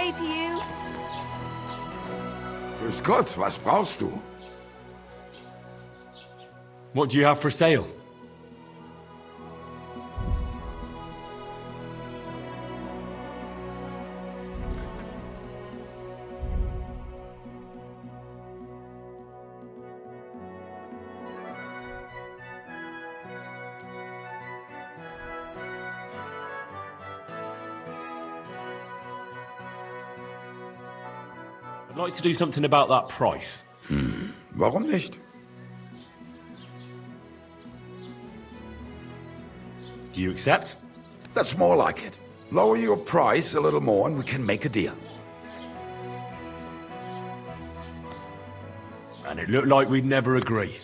day to you. Grüß Gott, was brauchst du? What do you have for sale? I'd like to do something about that price. Warum nicht? Do you accept? That's more like it. Lower your price a little more and we can make a deal. And it looked like we'd never agree.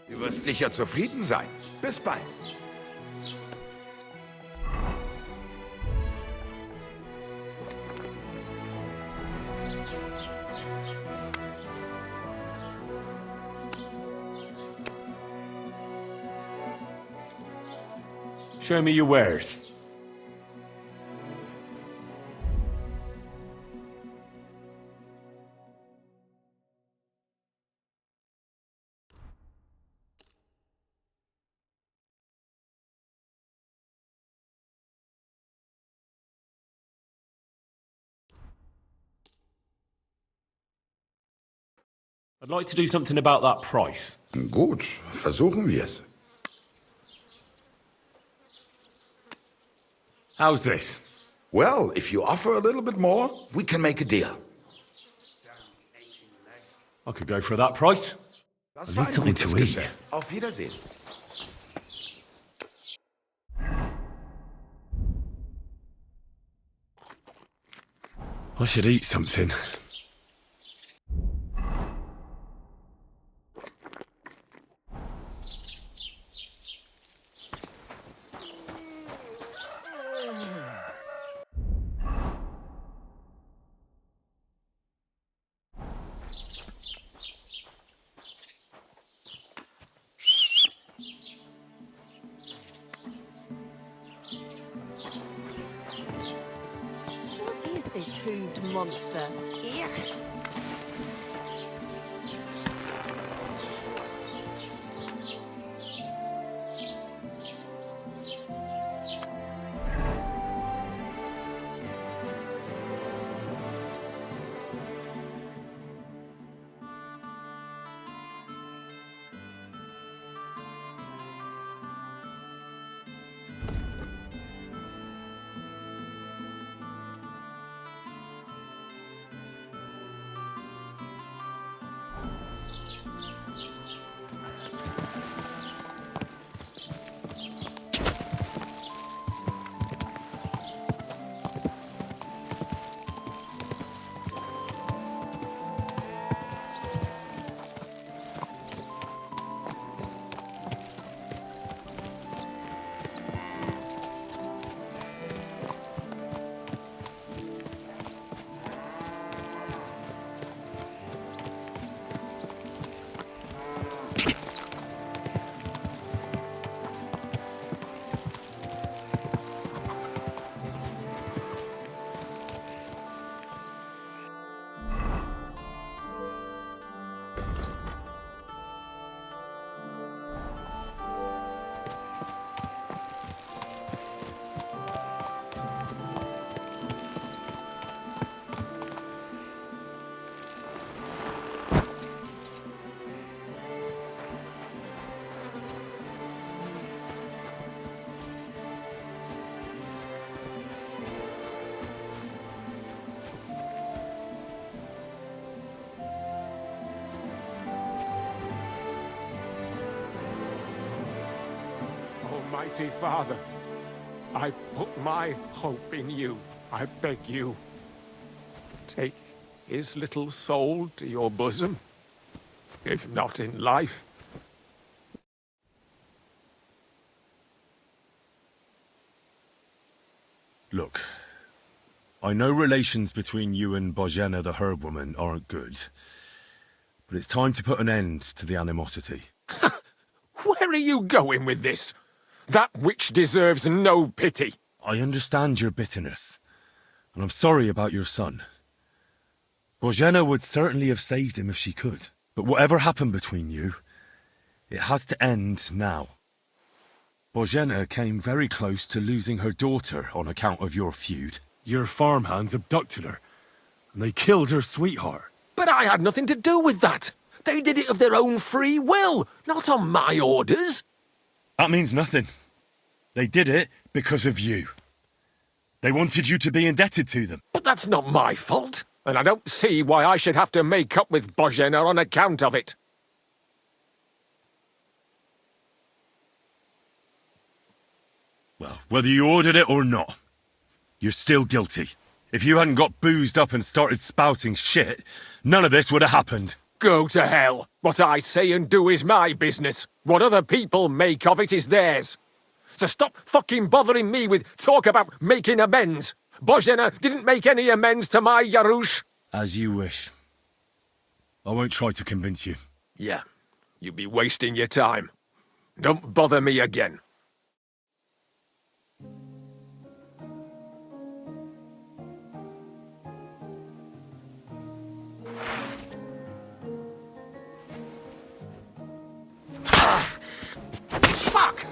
Du wirst sicher zufrieden sein. Bis bald. Show me your wares. I'd like to do something about that price. Gut, versuchen wir's. How's this? Well, if you offer a little bit more, we can make a deal. I could go for that price. Das I war need ein something gutes to eat. Geschäft. Auf Wiedersehen. I should eat something. What is this hooved monster? Ugh. Almighty Father, I put my hope in you. I beg you, take his little soul to your bosom, if not in life. Look, I know relations between you and Bojena the herb woman aren't good, but it's time to put an end to the animosity. Where are you going with this? That witch deserves no pity. I understand your bitterness, and I'm sorry about your son. Bożena would certainly have saved him if she could. But whatever happened between you, it has to end now. Bożena came very close to losing her daughter on account of your feud. Your farmhands abducted her, and they killed her sweetheart. But I had nothing to do with that. They did it of their own free will, not on my orders. That means nothing. They did it because of you. They wanted you to be indebted to them. But that's not my fault, and I don't see why I should have to make up with Bożena on account of it. Well, whether you ordered it or not, you're still guilty. If you hadn't got boozed up and started spouting shit, none of this would have happened. Go to hell. What I say and do is my business. What other people make of it is theirs. So stop fucking bothering me with talk about making amends. Bożena didn't make any amends to my Yarush. As you wish. I won't try to convince you. Yeah, you'd be wasting your time. Don't bother me again. Fuck!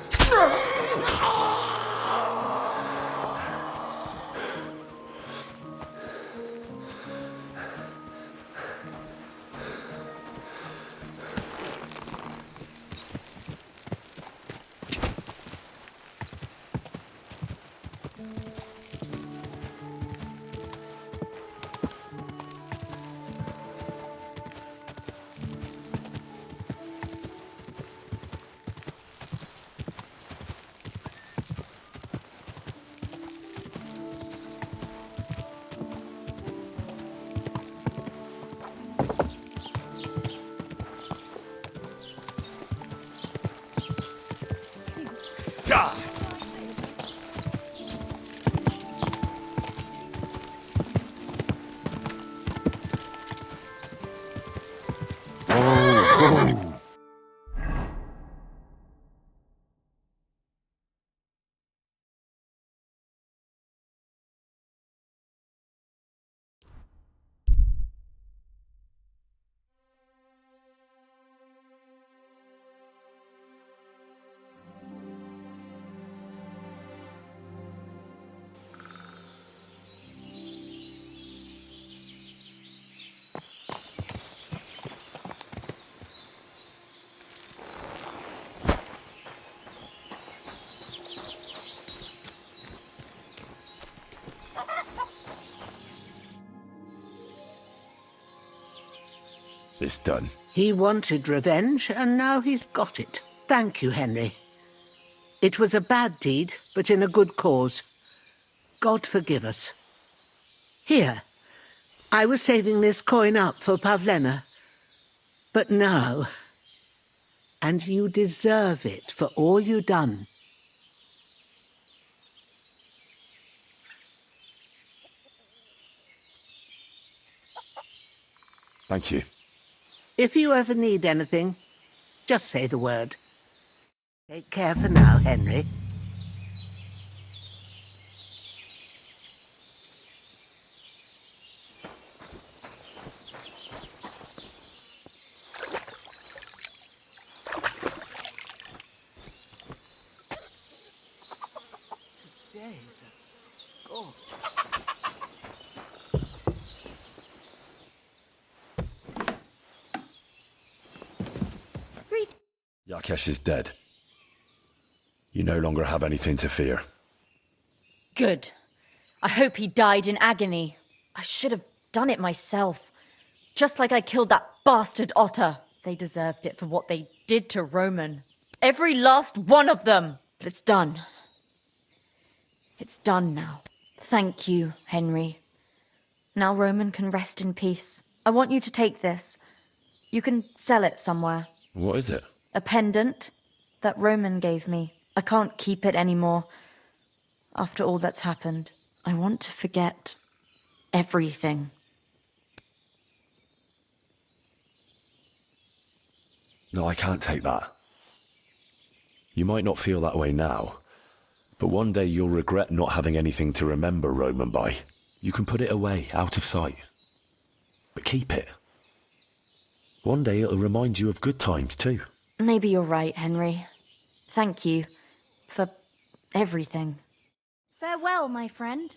It's done. He wanted revenge, and now he's got it. Thank you, Henry. It was a bad deed, but in a good cause. God forgive us. Here, I was saving this coin up for Pavlena. But no. And you deserve it for all you done. Thank you. If you ever need anything, just say the word. Take care for now, Henry. Yakesh is dead. You no longer have anything to fear. Good. I hope he died in agony. I should have done it myself. Just like I killed that bastard otter. They deserved it for what they did to Roman. Every last one of them. But it's done. It's done now. Thank you, Henry. Now Roman can rest in peace. I want you to take this. You can sell it somewhere. What is it? A pendant that Roman gave me. I can't keep it anymore. After all that's happened, I want to forget everything. No, I can't take that. You might not feel that way now, but one day you'll regret not having anything to remember Roman by. You can put it away, out of sight. but keep it. One day it'll remind you of good times too. Maybe you're right, Henry. Thank you for everything. Farewell, my friend.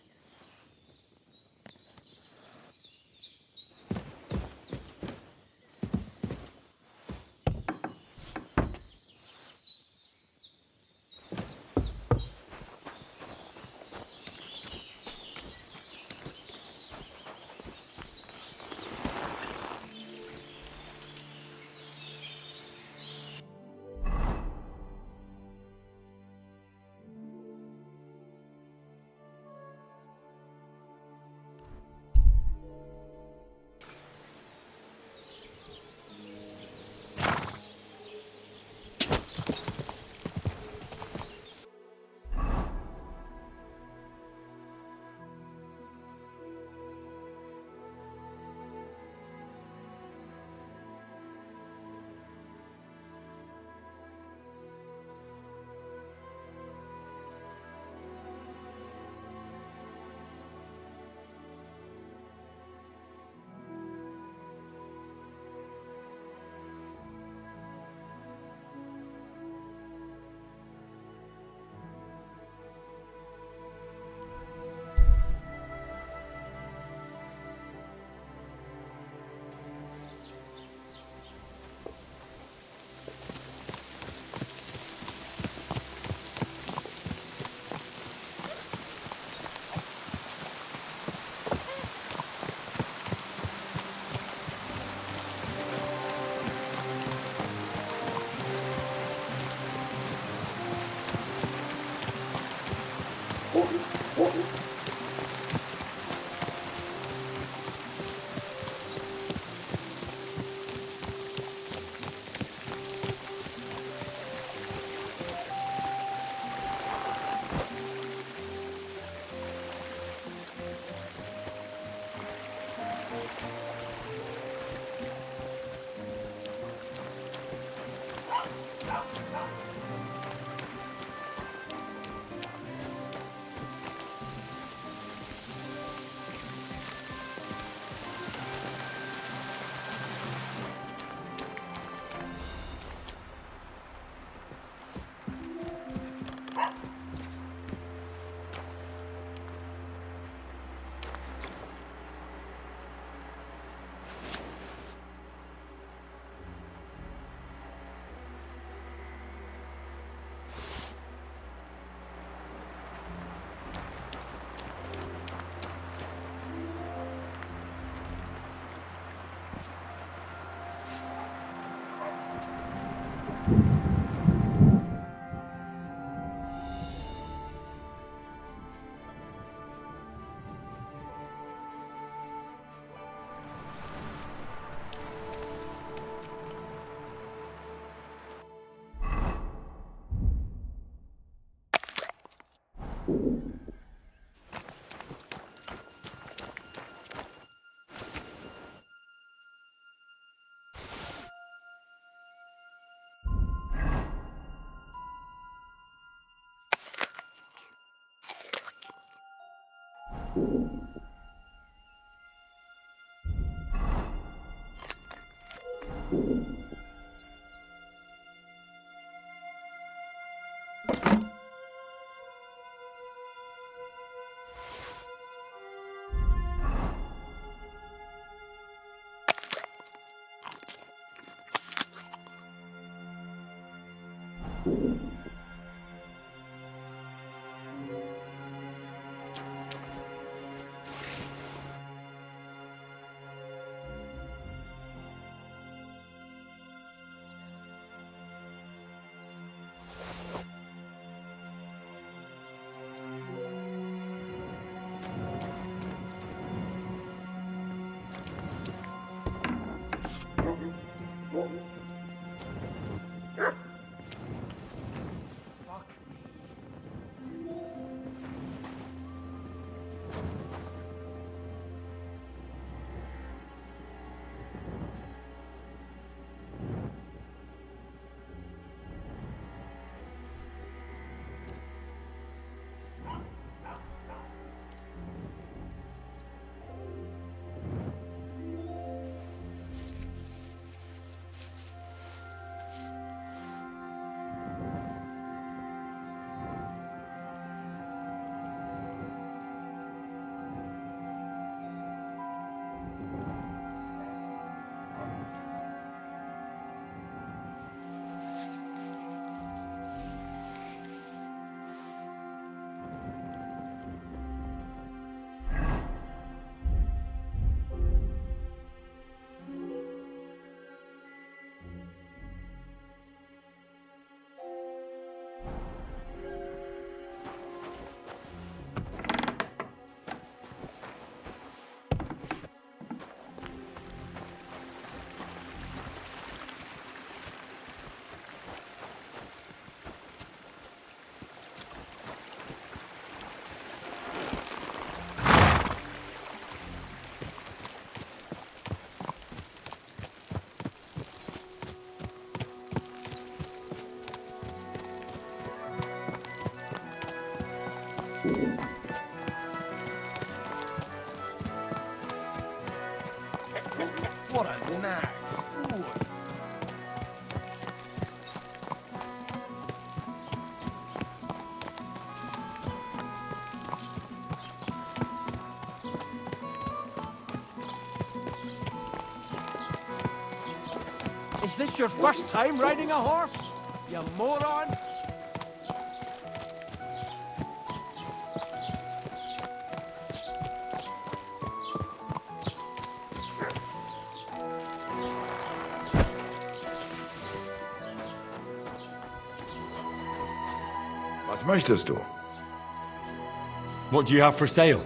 Is this your first time riding a horse? You moron! Was möchtest du? What do you have for sale?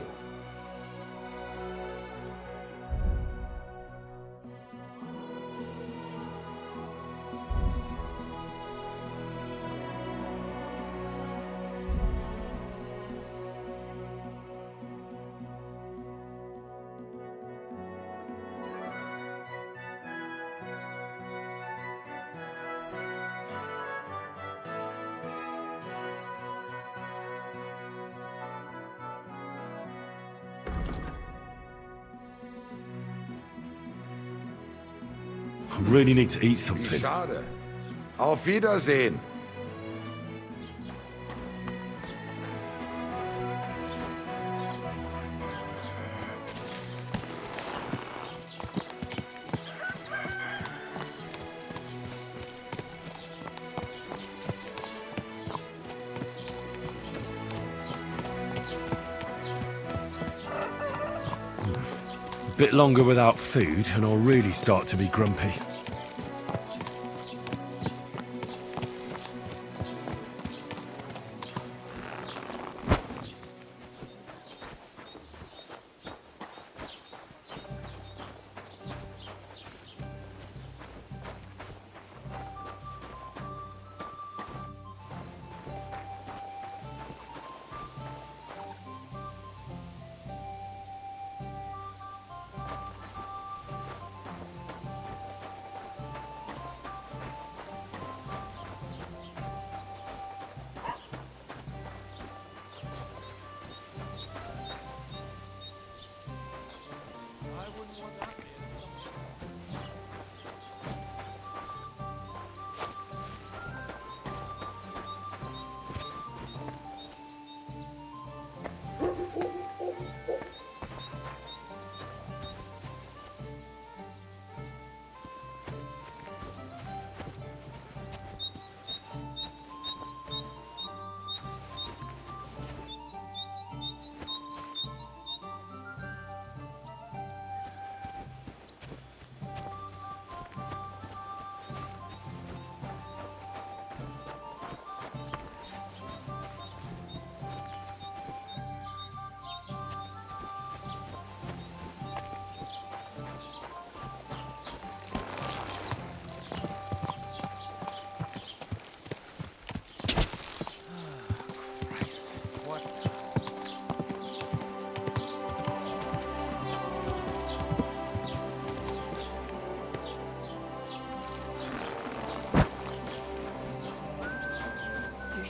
I really need to eat Wie something. schade. Auf Wiedersehen. Bit longer without food and I'll really start to be grumpy.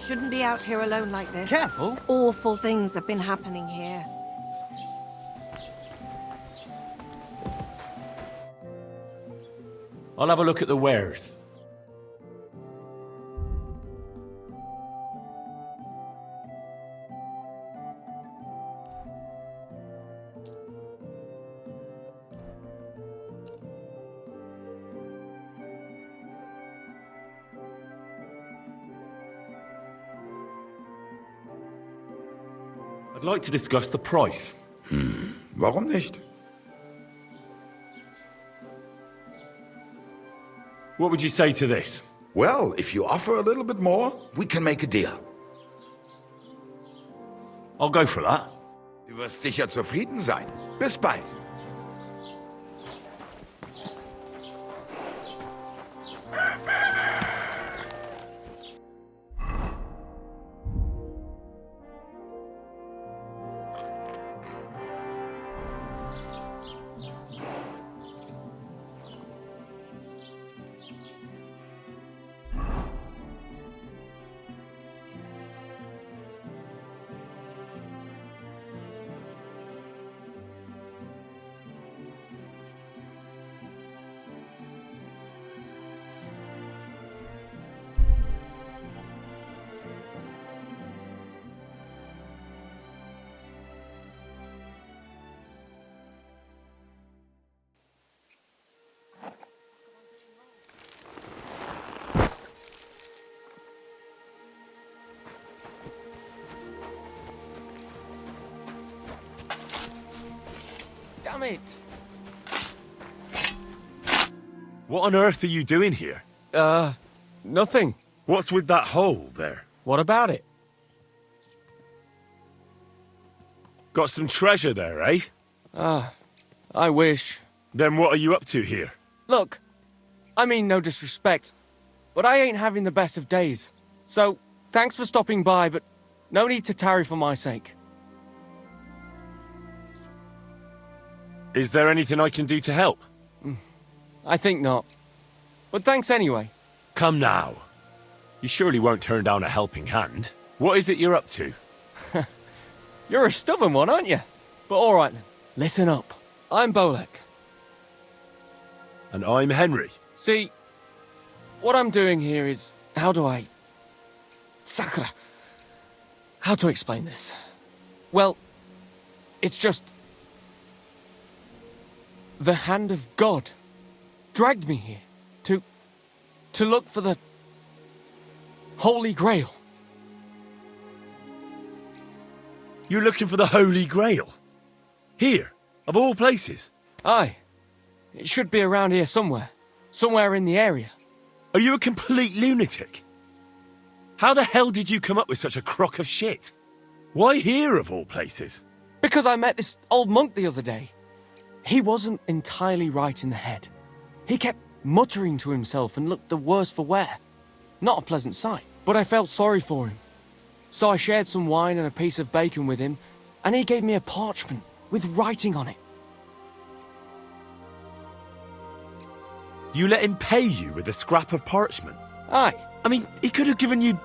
Shouldn't be out here alone like this. Careful! Awful things have been happening here. I'll have a look at the wares. I'd like to discuss the price. Warum nicht? What would you say to this? Well, if you offer a little bit more, we can make a deal. I'll go for that. Du wirst sicher zufrieden sein. Bis bald. Damn it! What on earth are you doing here? Nothing. What's with that hole there? What about it? Got some treasure there, eh? I wish. Then what are you up to here? Look, I mean no disrespect, but I ain't having the best of days. So, thanks for stopping by, but no need to tarry for my sake. Is there anything I can do to help? I think not. But thanks anyway. Come now. You surely won't turn down a helping hand. What is it you're up to? You're a stubborn one, aren't you? But all right then. Listen up. I'm Bolek. And I'm Henry. See, what I'm doing here is... How do I... Sakura. How to explain this? Well, it's just... The hand of God dragged me here to look for the Holy Grail. You're looking for the Holy Grail? Here, of all places? Aye. It should be around here somewhere. Somewhere in the area. Are you a complete lunatic? How the hell did you come up with such a crock of shit? Why here, of all places? Because I met this old monk the other day. He wasn't entirely right in the head. He kept muttering to himself and looked the worse for wear. Not a pleasant sight, but I felt sorry for him. So I shared some wine and a piece of bacon with him, and he gave me a parchment with writing on it. You let him pay you with a scrap of parchment? Aye. I mean, he could have given you...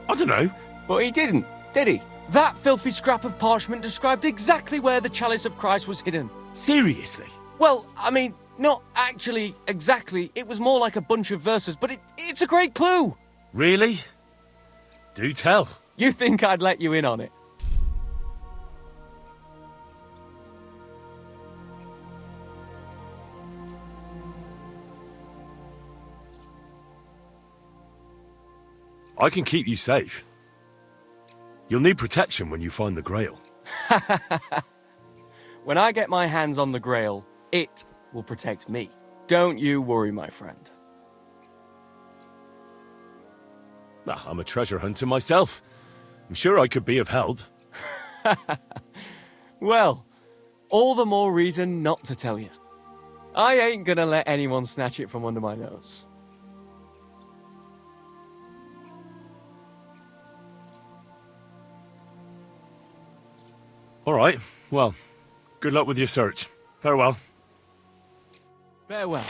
I don't know. But he didn't, did he? That filthy scrap of parchment described exactly where the chalice of Christ was hidden. Seriously? Well, I mean, not actually exactly. It was more like a bunch of verses, but it's a great clue. Really? Do tell. You think I'd let you in on it? I can keep you safe. You'll need protection when you find the Grail. When I get my hands on the Grail, it will protect me. Don't you worry, my friend. I'm a treasure hunter myself. I'm sure I could be of help. Well, all the more reason not to tell you. I ain't gonna let anyone snatch it from under my nose. All right, well, good luck with your search. Farewell. Farewell.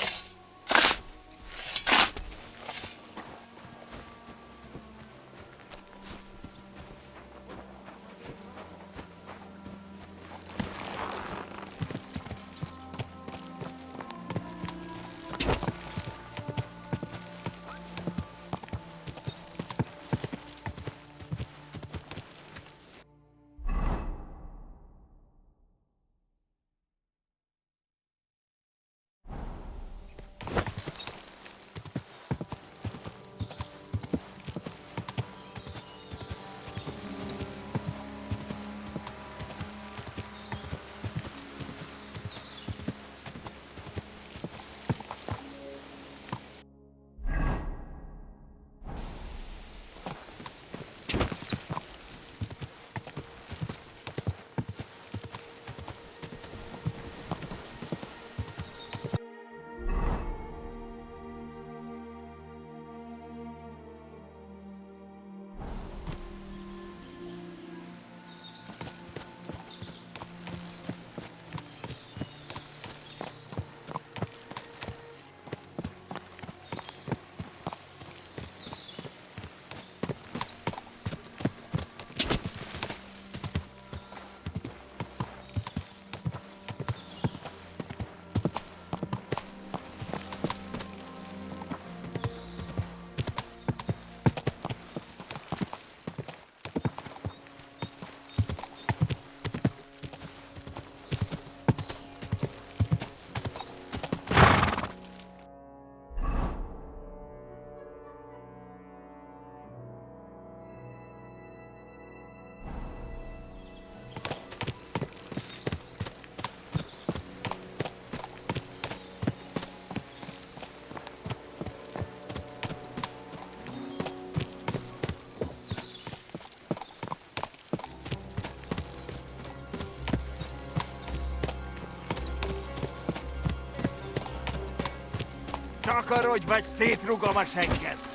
Takarodj, vagy szétrugom a segged!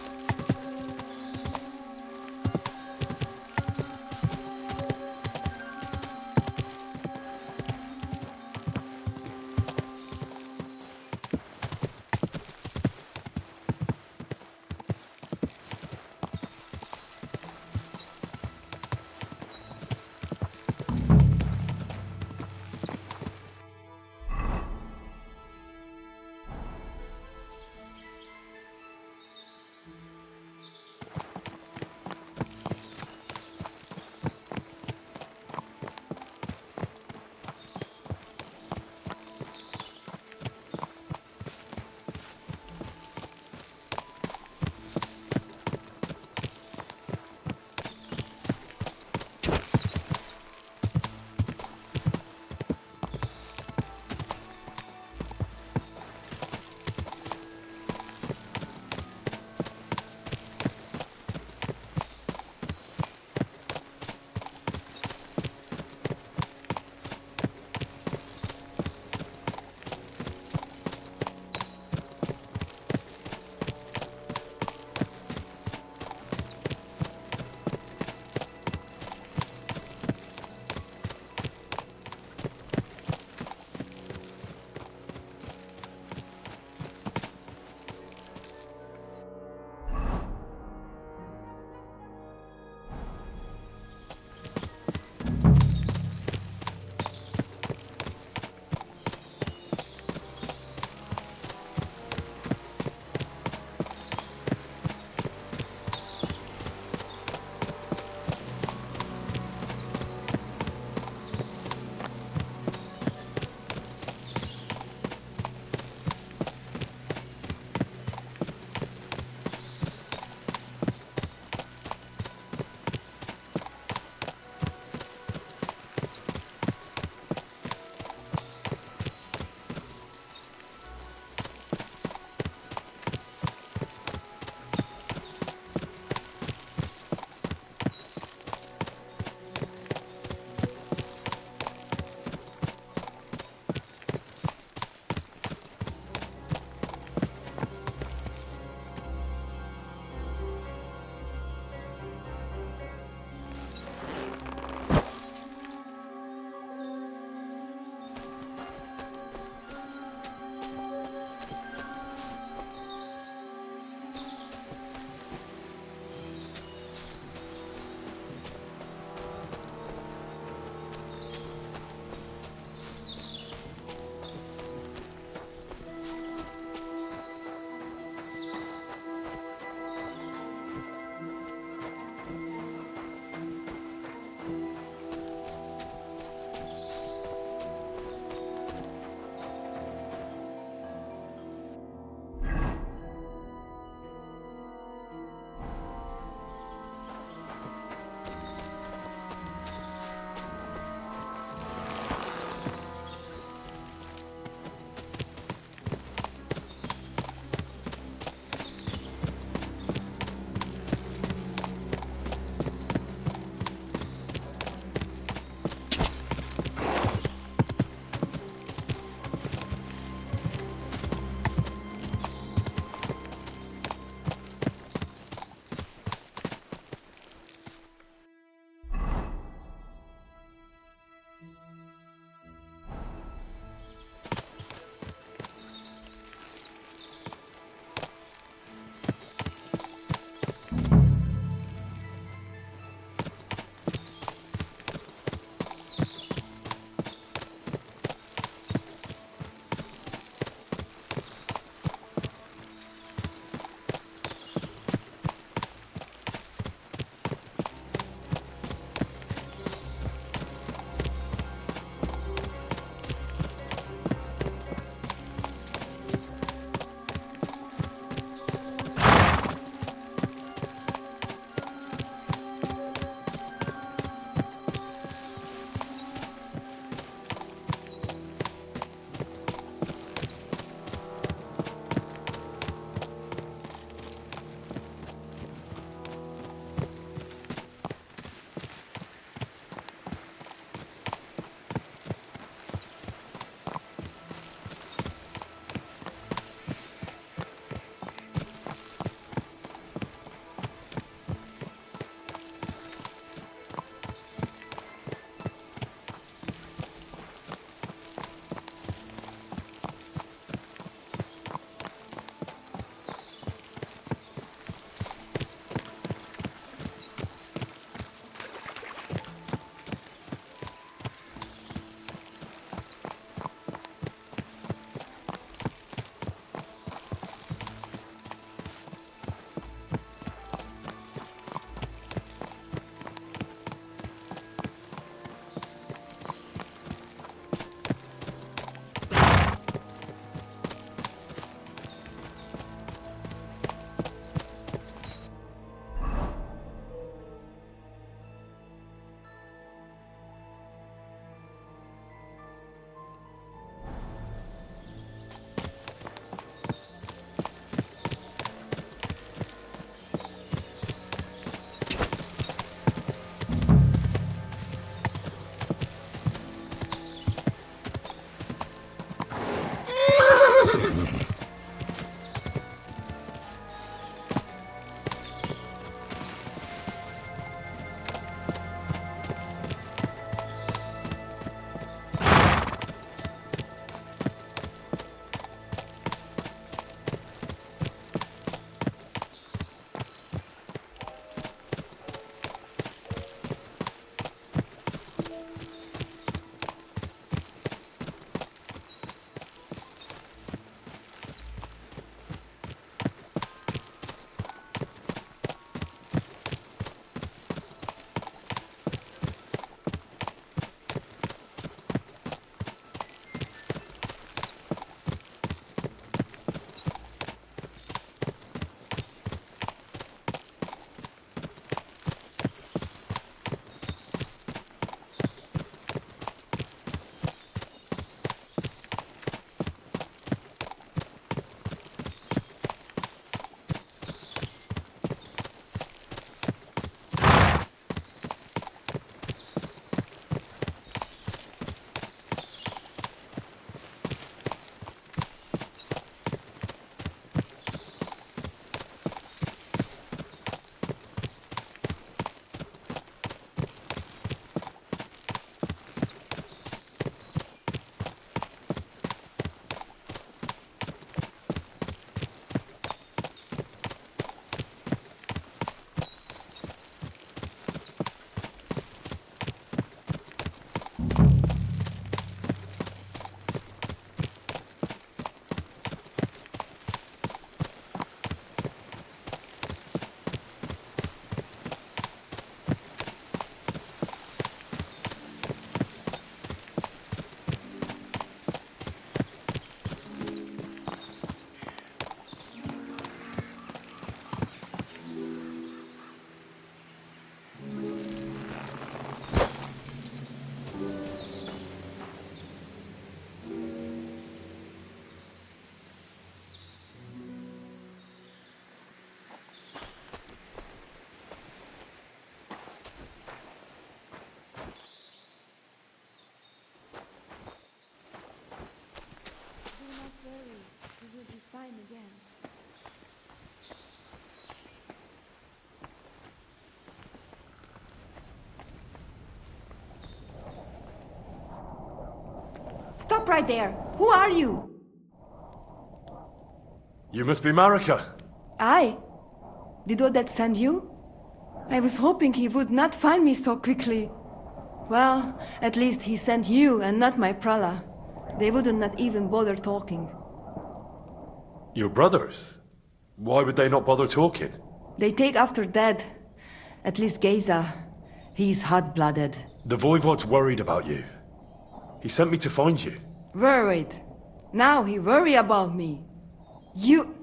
Stop right there! Who are you? You must be Marika. I? Did Odette send you? I was hoping he would not find me so quickly. Well, at least he sent you and not my prala. They wouldn't not even bother talking. Your brothers? Why would they not bother talking? They take after dead. At least Geza. He's hot-blooded. The Voivod's worried about you. He sent me to find you. Worried. Now he worry about me. You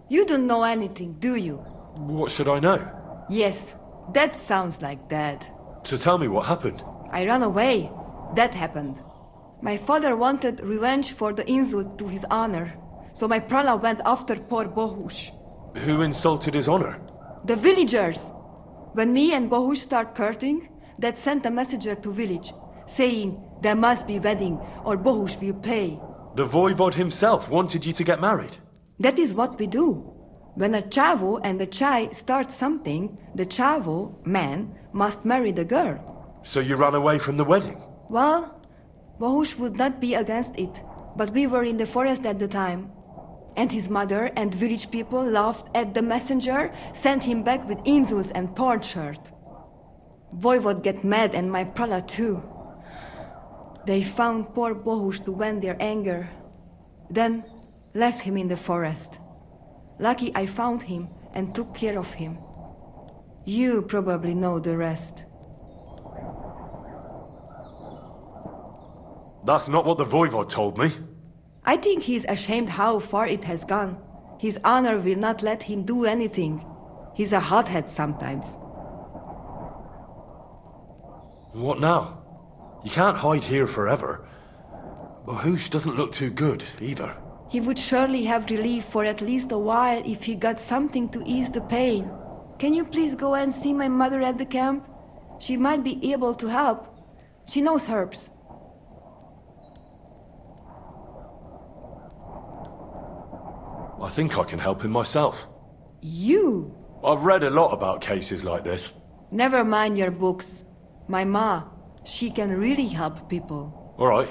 don't know anything, do you? What should I know? Yes, that sounds like Dad. So tell me what happened. I ran away. That happened. My father wanted revenge for the insult to his honor, so my prala went after poor Bohush. Who insulted his honor? The villagers! When me and Bohush start courting, Dad sent a messenger to village, saying there must be wedding or Bohush will pay. The Voivod himself wanted you to get married. That is what we do. When a chavo and a chai start something, the chavo, man, must marry the girl. So you ran away from the wedding? Well, Bohush would not be against it, but we were in the forest at the time. And his mother and village people laughed at the messenger, sent him back with insults and torn shirt. Voivod get mad and my prala too. They found poor Bohush to vent their anger. Then left him in the forest. Lucky I found him and took care of him. You probably know the rest. That's not what the Voivod told me. I think he's ashamed how far it has gone. His honor will not let him do anything. He's a hothead sometimes. What now? You can't hide here forever. Bohush doesn't look too good, either. He would surely have relief for at least a while if he got something to ease the pain. Can you please go and see my mother at the camp? She might be able to help. She knows herbs. I think I can help him myself. You? I've read a lot about cases like this. Never mind your books. My ma, she can really help people. All right.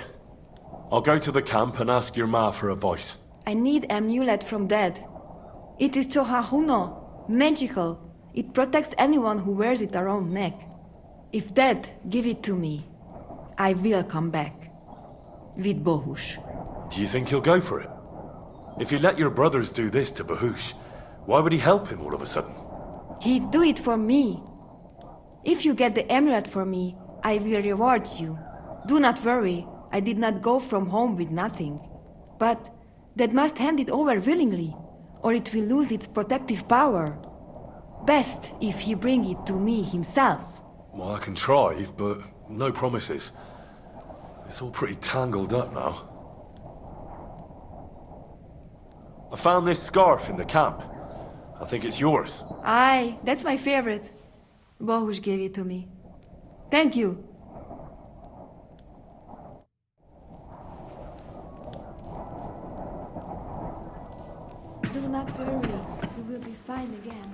I'll go to the camp and ask your ma for advice. I need amulet from Dad. It is Chohahuno, magical. It protects anyone who wears it around neck. If Dad give it to me, I will come back. With Bohush. Do you think he'll go for it? If you let your brothers do this to Bohush, why would he help him all of a sudden? He'd do it for me. If you get the amulet for me, I will reward you. Do not worry, I did not go from home with nothing. But Dad must hand it over willingly, or it will lose its protective power. Best if he bring it to me himself. Well, I can try, but no promises. It's all pretty tangled up now. I found this scarf in the camp. I think it's yours. Aye, that's my favorite. Bohush gave it to me. Thank you. Do not worry, you will be fine again.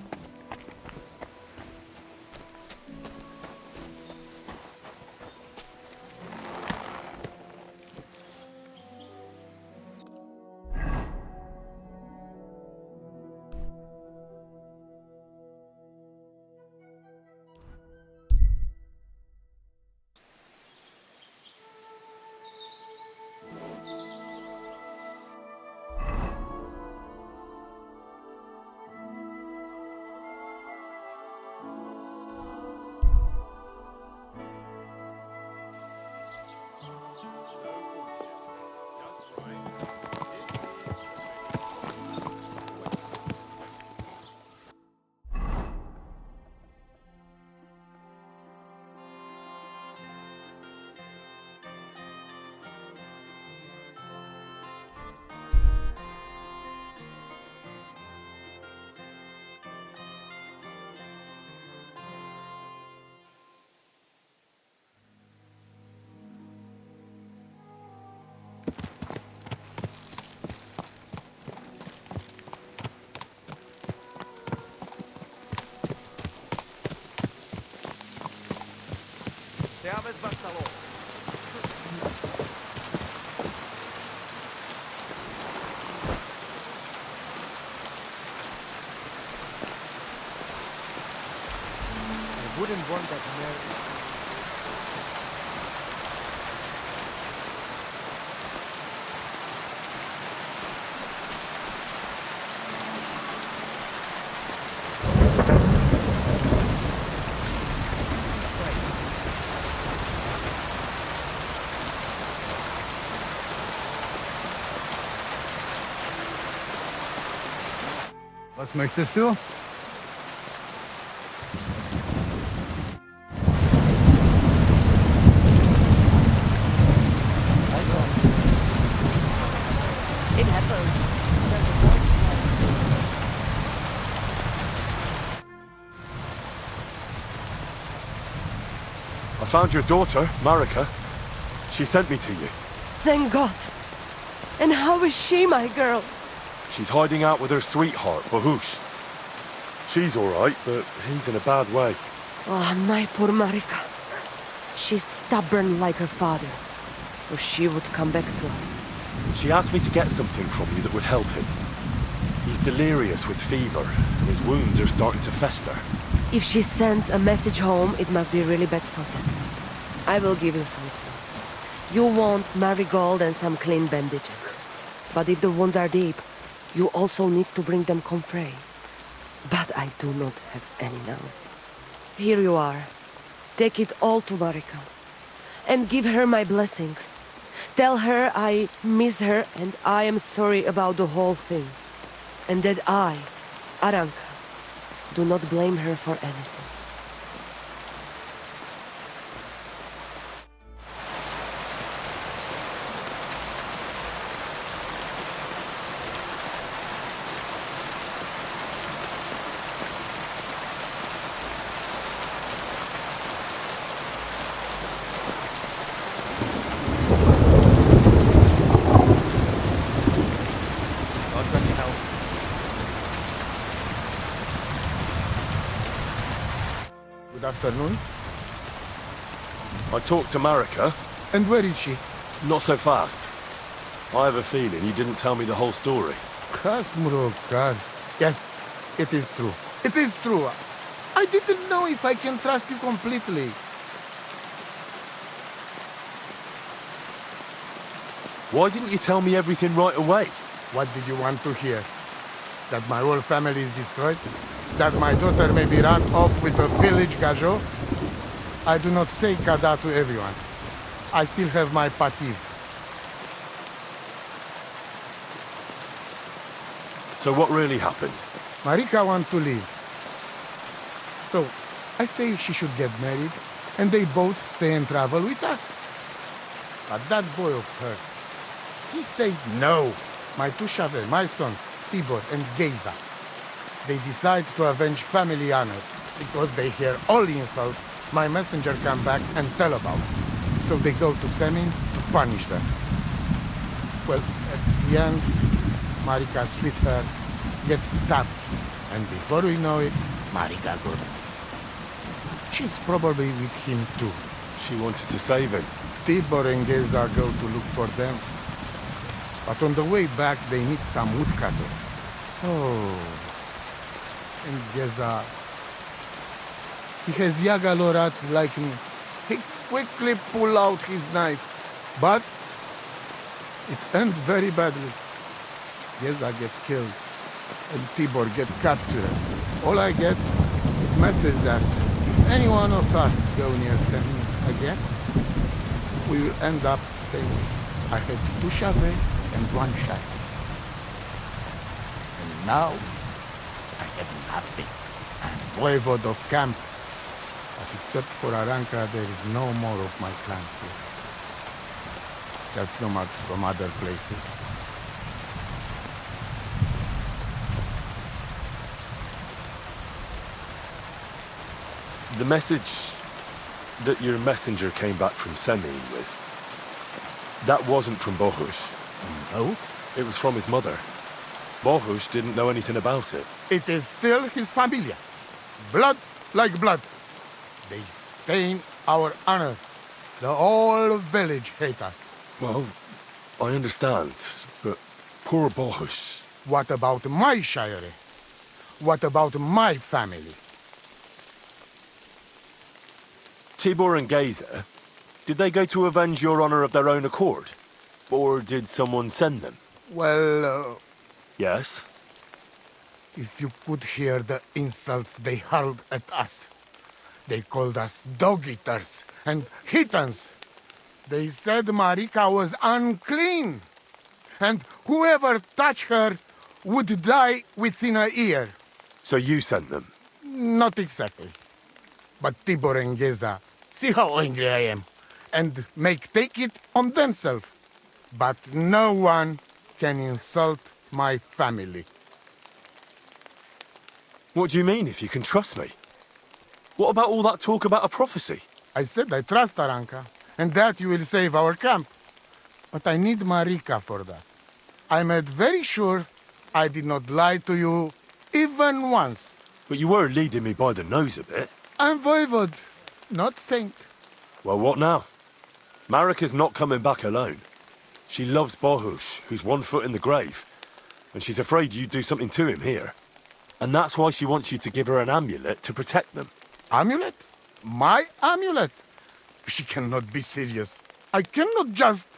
wouldn't want that nerve. Was möchtest du? It happens. I found your daughter, Marika. She sent me to you. Thank God. And how is she, my girl? She's hiding out with her sweetheart, Bahush. She's alright, but he's in a bad way. Oh, my poor Marika. She's stubborn like her father. Or she would come back to us. She asked me to get something from you that would help him. He's delirious with fever, and his wounds are starting to fester. If she sends a message home, it must be really bad for him. I will give you something. You want marigold and some clean bandages. But if the wounds are deep, you also need to bring them comfrey. But I do not have any now. Here you are. Take it all to Marika. And give her my blessings. Tell her I miss her and I am sorry about the whole thing. And that I, Aranka, do not blame her for anything. Good afternoon. I talked to Marika. And where is she? Not so fast. I have a feeling you didn't tell me the whole story. Kasmurokar. Yes, it is true. It is true. I didn't know if I can trust you completely. Why didn't you tell me everything right away? What did you want to hear? That my whole family is destroyed? That my daughter may be run off with a village gajo? I do not say kada to everyone. I still have my pativ. So what really happened? Marika wants to leave. So, I say she should get married, and they both stay and travel with us. But that boy of hers, he said no. My two Shave, my sons, Tibor and Geza, they decide to avenge family honor. Because they hear all the insults, my messenger come back and tell about it. So they go to Semin to punish them. Well, at the end, Marika's sweetheart gets stabbed. And before we know it, Marika gone. She's probably with him too. She wanted to save him. Tibor and Geza go to look for them. But on the way back, they meet some woodcutters. Oh. And Geza... He has Yaga Lorat like me. He quickly pull out his knife. But... it ends very badly. Geza get killed. And Tibor get captured. All I get is message that if any one of us go near Semin again, we will end up saying, I had two Shave and one Shai. And now, I have nothing. I'm voivode of camp. But except for Aranka, there is no more of my clan here. Just nomads from other places. The message that your messenger came back from Semin with, that wasn't from Bohush. No? It was from his mother. Bohush didn't know anything about it. It is still his familia. Blood like blood. They stain our honor. The whole village hate us. Well, I understand, but poor Bohush. What about my shire? What about my family? Tibor and Geza, did they go to avenge your honor of their own accord? Or did someone send them? Well, Yes? if you could hear the insults they hurled at us. They called us dog-eaters and heathens. They said Marika was unclean, and whoever touched her would die within a year. So you sent them? Not exactly. But Tibor and Geza, see how angry I am, and take it on themselves. But no one can insult my family. What do you mean, if you can trust me? What about all that talk about a prophecy? I said I trust Aranka, and that you will save our camp. But I need Marika for that. I made very sure I did not lie to you even once. But you were leading me by the nose a bit. I'm voivod, not saint. Well, what now? Marika's not coming back alone. She loves Bohush, who's 1 foot in the grave. And she's afraid you'd do something to him here. And that's why she wants you to give her an amulet to protect them. Amulet? My amulet? She cannot be serious. I cannot just...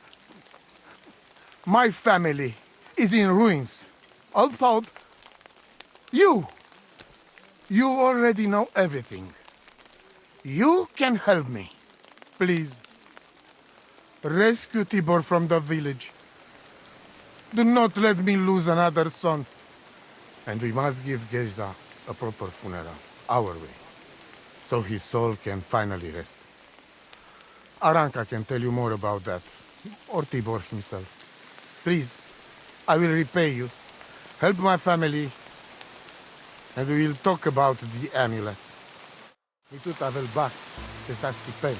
My family is in ruins. Although... You already know everything. You can help me. Please. Rescue Tibor from the village. Do not let me lose another son. And we must give Geza a proper funeral, our way, so his soul can finally rest. Aranka can tell you more about that, or Tibor himself. Please, I will repay you. Help my family, and we will talk about the amulet. We tout avel bak, te sa stipend.